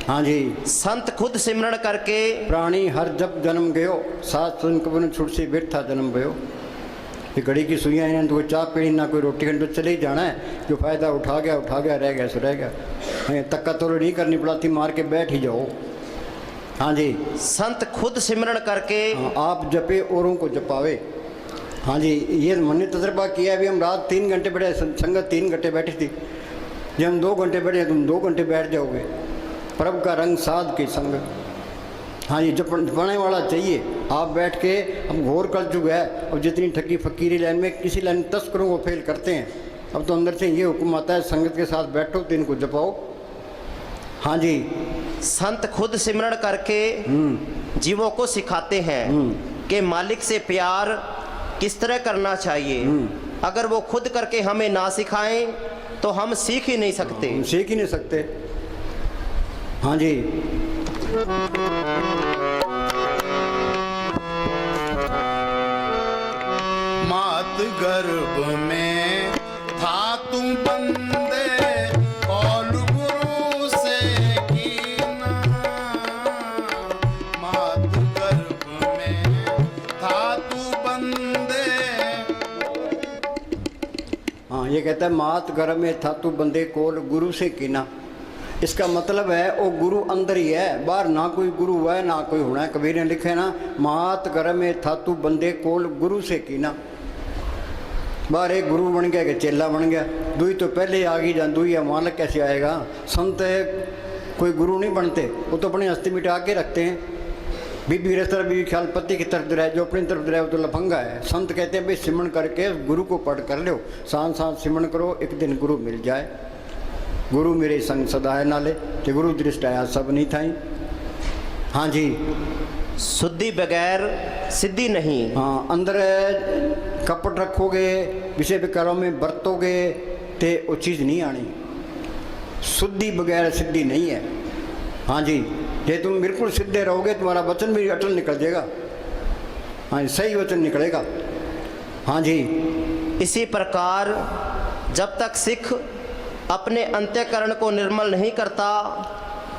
हाँ जी, संत खुद सिमरण करके प्राणी हर जब जन्म गयो, सात सुन कबन छुटसी बिरथा जन्म भयो। ये घड़ी की सुइयाँ इन्हें तो कोई चाय पीनी ना कोई रोटी खानी, तो चले ही जाना है। जो फायदा उठा गया, रह गया सो रह गया। तक्का तोड़ नहीं करनी पड़ती, मार के बैठ ही जाओ। हाँ जी, संत खुद सिमरण करके आप जपे औरों को जपावे। हाँ जी, ये मैंने तजर्बा किया है। अभी हम रात 3 घंटे बैठे, संगत 3 घंटे बैठी थी। जब हम 2 घंटे बैठे, तुम 2 घंटे बैठ जाओगे। प्रभु का रंग साध के संग। हाँ जी, जपने वाला चाहिए। आप बैठ के, अब घोर कल चुका है। अब जितनी ठगी फकीरी लाइन में किसी लाइन तस्करों को फेल करते हैं। अब तो अंदर से ये हुक्म आता है संगत के साथ बैठो तो इनको जपाओ। हाँ जी, संत खुद सिमरण करके जीवों को सिखाते हैं कि मालिक से प्यार किस तरह करना चाहिए। अगर वो खुद करके हमें ना सिखाएं तो हम सीख ही नहीं सकते। सीख ही नहीं सकते। हाँ जी, मात गर्भ में था तू बंदे, कौल गुरु से कीना। मात गर्भ में था तू बंदे। हाँ, ये कहता है मात गर्भ में था तू बंदे कोल गुरु से कीना। इसका मतलब है वो गुरु अंदर ही है, बाहर ना कोई गुरु है ना कोई होना है। कबीर ने लिखे ना, मात गर्भ में था तू बंदे कोल गुरु से कीना। बाहर एक गुरु बन गया कि चेला बन गया, दुई तो पहले आ गई जान, दुई मालक कैसे आएगा। संत कोई गुरु नहीं बनते, वो तो अपनी हस्ती मिटा के रखते हैं। बीबी रस तरफ, बीबी ख्याल पति की तरफ रहे, जो अपनी तरफ रहे वो तो लफंगा है। संत कहते हैं भाई सिमरन करके गुरु को पढ़ कर लो, सांस सांस सिमरन करो, एक दिन गुरु मिल जाए। गुरु मेरे संग सदाए नाले, कि गुरु दृष्ट आया सब नहीं थाई। हाँ जी, शुद्धि बगैर सिद्धि नहीं। हाँ, अंदर कपट रखोगे विषय विकारों में बरतोगे तो वो चीज़ नहीं आनी। शुद्धि बगैर सिद्धि नहीं है। हाँ जी, ये तुम बिल्कुल सीधे रहोगे तुम्हारा वचन भी अटल निकल जाएगा। हाँ जी, सही वचन निकलेगा। हाँ जी, इसी प्रकार जब तक सिख अपने अंत्यकरण को निर्मल नहीं करता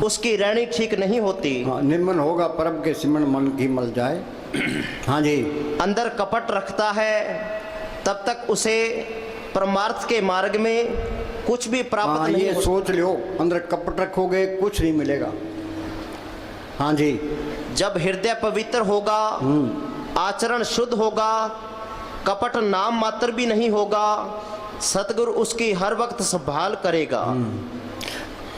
उसकी रहनी ठीक नहीं होती। हाँ, निर्मल होगा परम के सिमरण मन की मल जाए। हाँ जी, अंदर कपट रखता है तब तक उसे परमार्थ के मार्ग में कुछ भी प्राप्त हाँ, नहीं ये होता। सोच लो, अंदर कपट रखोगे कुछ नहीं मिलेगा। हाँ जी, जब हृदय पवित्र होगा, आचरण शुद्ध होगा, कपट नाम मात्र भी नहीं होगा, सतगुरु उसकी हर वक्त संभाल करेगा।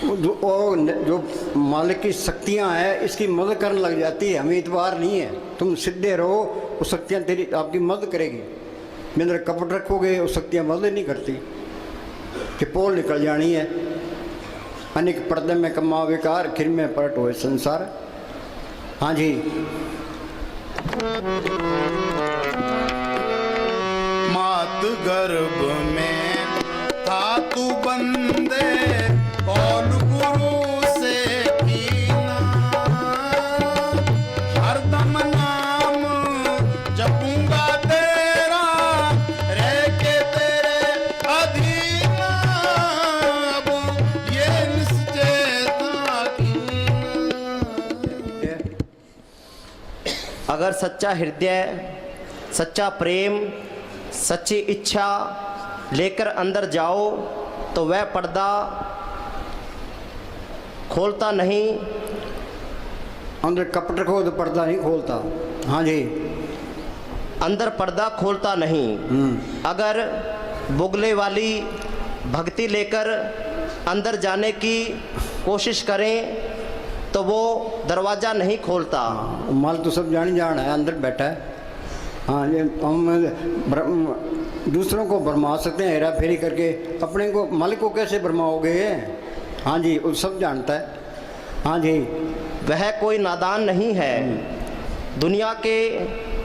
जो मालिक की शक्तियाँ हैं इसकी मदद करने लग जाती है, हमें इतबार नहीं है। तुम सीधे रहो, वो शक्तियाँ तेरी आपकी मदद करेगी। मेरे अंदर कपट रखोगे वो शक्तियाँ मदद नहीं करती कि पोल निकल जानी है। अनेक पर्दे में कमा विकार, खिर में पलट हुए संसार। हाँ जी, मात गर्भ में था तू बंदे, कौन गुरु से कीना, हरदम नाम जपूंगा तेरा, रह के तेरे अधीना, अब ये निश्चय था कीना। अगर सच्चा हृदय, सच्चा प्रेम, सच्ची इच्छा लेकर अंदर जाओ तो वह पर्दा खोलता नहीं। अंदर कपट रखो तो पर्दा नहीं खोलता। हाँ जी, अंदर पर्दा खोलता नहीं। अगर बुगले वाली भक्ति लेकर अंदर जाने की कोशिश करें तो वो दरवाज़ा नहीं खोलता। माल तो सब जान है, अंदर बैठा है। हाँ, ये हम दूसरों को भरमा सकते हैं हेरा फेरी करके, अपने को मालिक को कैसे भरमाओगे? हाँ जी, वो सब जानता है। हाँ जी, वह कोई नादान नहीं है। दुनिया के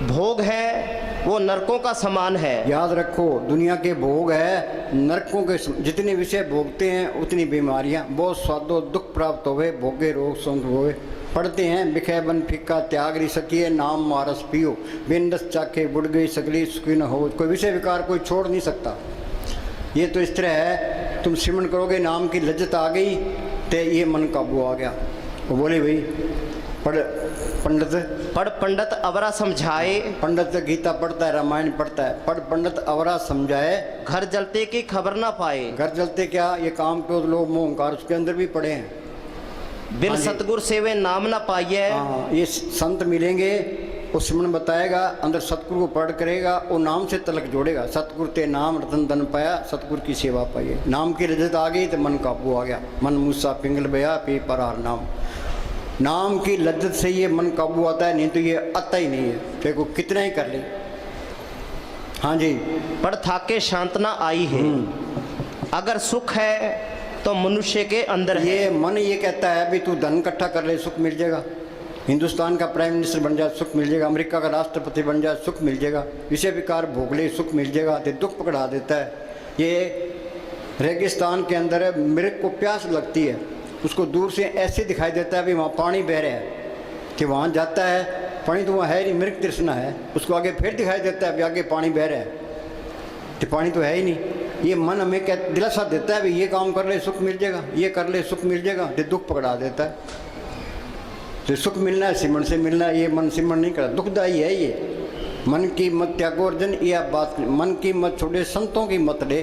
भोग है वो नरकों का समान है। याद रखो, दुनिया के भोग है नरकों के जितने विषय भोगते हैं उतनी बीमारियाँ, बहुत स्वादो दुख प्राप्त होवे, भोगे रोग संग होवे। पढ़ते हैं बिखे बन फिक्का त्याग री सकिए, नाम मारस पियो, बिंदस चाके बुढ़ गई सगली सुखी न हो। कोई विषय विकार कोई छोड़ नहीं सकता। ये तो इस तरह है, तुम सिमरन करोगे, नाम की लज्जत आ गई तो ये मन काबू आ गया। वो बोले भाई पढ़ पंडित अवरा समझाए, पंडित गीता पढ़ता है, रामायण पढ़ता है, पढ़ पंडित अवरा समझाए, घर जलते की खबर ना पाए। घर जलते क्या, ये काम क्रोध लोभ मोह अहंकार उसके अंदर भी पड़े हैं। बिन सतगुर सेवे नाम ना पाइए। हाँ, ये संत मिलेंगे, वो सिमरन बताएगा, अंदर सतगुरु को पढ़ करेगा, वो नाम से तलक जोड़ेगा। सतगुरु ते नाम रतन धन पाया, सतगुरु की सेवा पाइए। नाम की रजत आ गई तो मन काबू आ गया। मन मूसा पिंगल बया पी परार नाम। नाम की लज्जत से ये मन काबू आता है, नहीं तो ये आता ही नहीं है। देखो कितना ही कर ले। हाँ जी, पर थाके शांतना आई है। अगर सुख है तो मनुष्य के अंदर है। ये मन ये कहता है भी तू धन इकट्ठा कर ले, सुख मिल जाएगा। हिंदुस्तान का प्राइम मिनिस्टर बन जाए, सुख मिल जाएगा। अमेरिका का राष्ट्रपति बन जाए, सुख मिल जाएगा। विषय विकार भोग ले, सुख मिल जाएगा। तो दुख पकड़ा देता है। ये रेगिस्तान के अंदर मृग को प्यास लगती है, उसको दूर से ऐसे दिखाई देता है भी वहाँ पानी बह रहा है, कि वहाँ जाता है पानी तो वहाँ है नहीं, मृग तृष्णा है। उसको आगे फिर दिखाई देता है भी आगे पानी बह रहा है, तो पानी तो है ही नहीं। ये मन हमें क्या दिलासा देता है भी ये काम कर ले सुख मिल जाएगा, ये कर ले सुख मिल जाएगा, तो दुख पकड़ा देता है। तो सुख मिलना है सिमरन से मिलना है, ये मन सिमरन नहीं करता, दुखदायी है ये। मन की मत त्यागो अर्जन, यह बात मन की मत छोड़े, संतों की मत ले।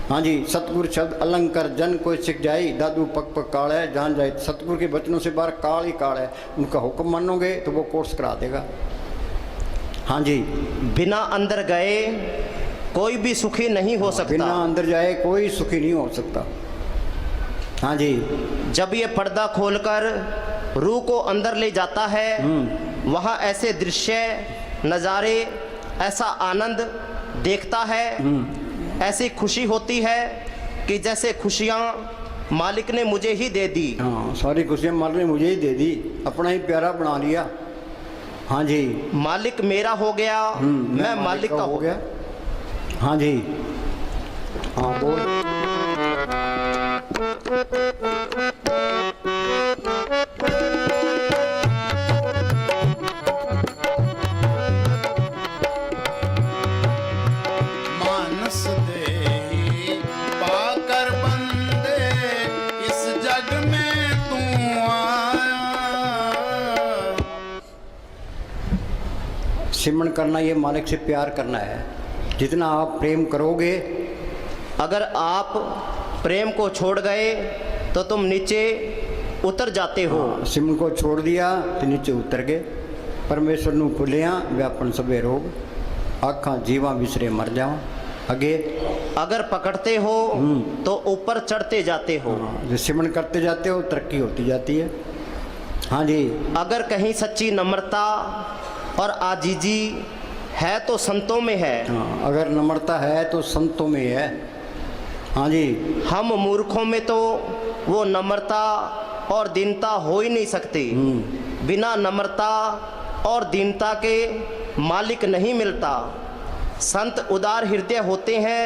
हाँ जी, सतगुरु शब्द अलंकार जन कोई सिख जाए, दादू पक पक काल है जान जाए। सतगुरु के वचनों से बाहर काल ही काल है। उनका हुक्म मानोगे तो वो कोर्स करा देगा। हाँ जी, बिना अंदर गए कोई भी सुखी नहीं हो सकता। बिना अंदर जाए कोई सुखी नहीं हो सकता। हाँ जी, जब ये पर्दा खोलकर रूह को अंदर ले जाता है, वहाँ ऐसे दृश्य नज़ारे, ऐसा आनंद देखता है, ऐसी खुशी होती है कि जैसे खुशियाँ मालिक ने मुझे ही दे दी। हाँ, सारी खुशियाँ मालिक ने मुझे ही दे दी, अपना ही प्यारा बना लिया। हाँ जी, मालिक मेरा हो गया, मैं मालिक का हो गया। हाँ जी, हाँ बोल। मानस देही पाकर बंदे इस जग में तू आया। सिमरन करना ये मालिक से प्यार करना है। जितना आप प्रेम करोगे, अगर आप प्रेम को छोड़ गए तो तुम नीचे उतर जाते हो। सिमरन को छोड़ दिया तो नीचे उतर गए। परमेश्वर नू भुलिया व्यापन सबे रोग, आखा जीवा विसरे मर जाओ। आगे अगर पकड़ते हो तो ऊपर चढ़ते जाते हो। जो सिमरन करते जाते हो तरक्की होती जाती है। हाँ जी, अगर कहीं सच्ची नम्रता और आजीजी है तो संतों में है। हाँ, अगर नम्रता है तो संतों में है। हाँ जी, हम मूर्खों में तो वो नम्रता और दीनता हो ही नहीं सकती। बिना नम्रता और दीनता के मालिक नहीं मिलता। संत उदार हृदय होते हैं,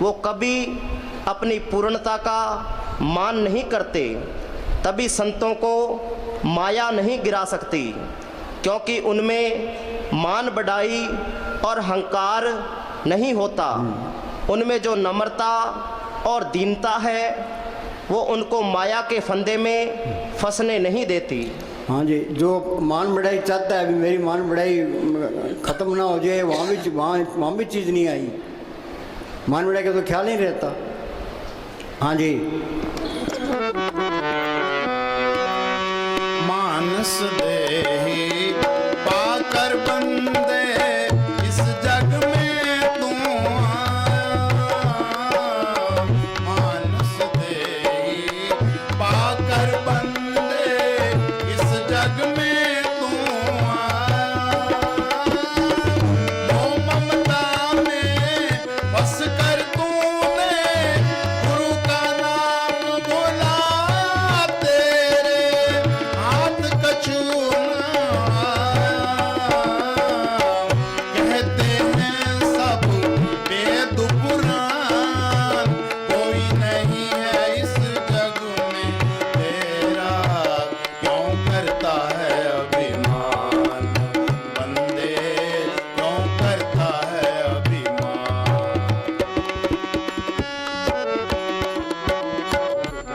वो कभी अपनी पूर्णता का मान नहीं करते। तभी संतों को माया नहीं गिरा सकती, क्योंकि उनमें मान बढ़ाई और अहंकार नहीं होता। उनमें जो नम्रता और दीनता है वो उनको माया के फंदे में फंसने नहीं देती। हाँ जी, जो मान बढ़ाई चाहता है, अभी मेरी मान बढ़ाई खत्म ना हो जाए, वहाँ भी चीज़ नहीं आई। मान बढ़ाई का तो ख्याल नहीं रहता। हाँ जी, मानस देही पाकर बंदे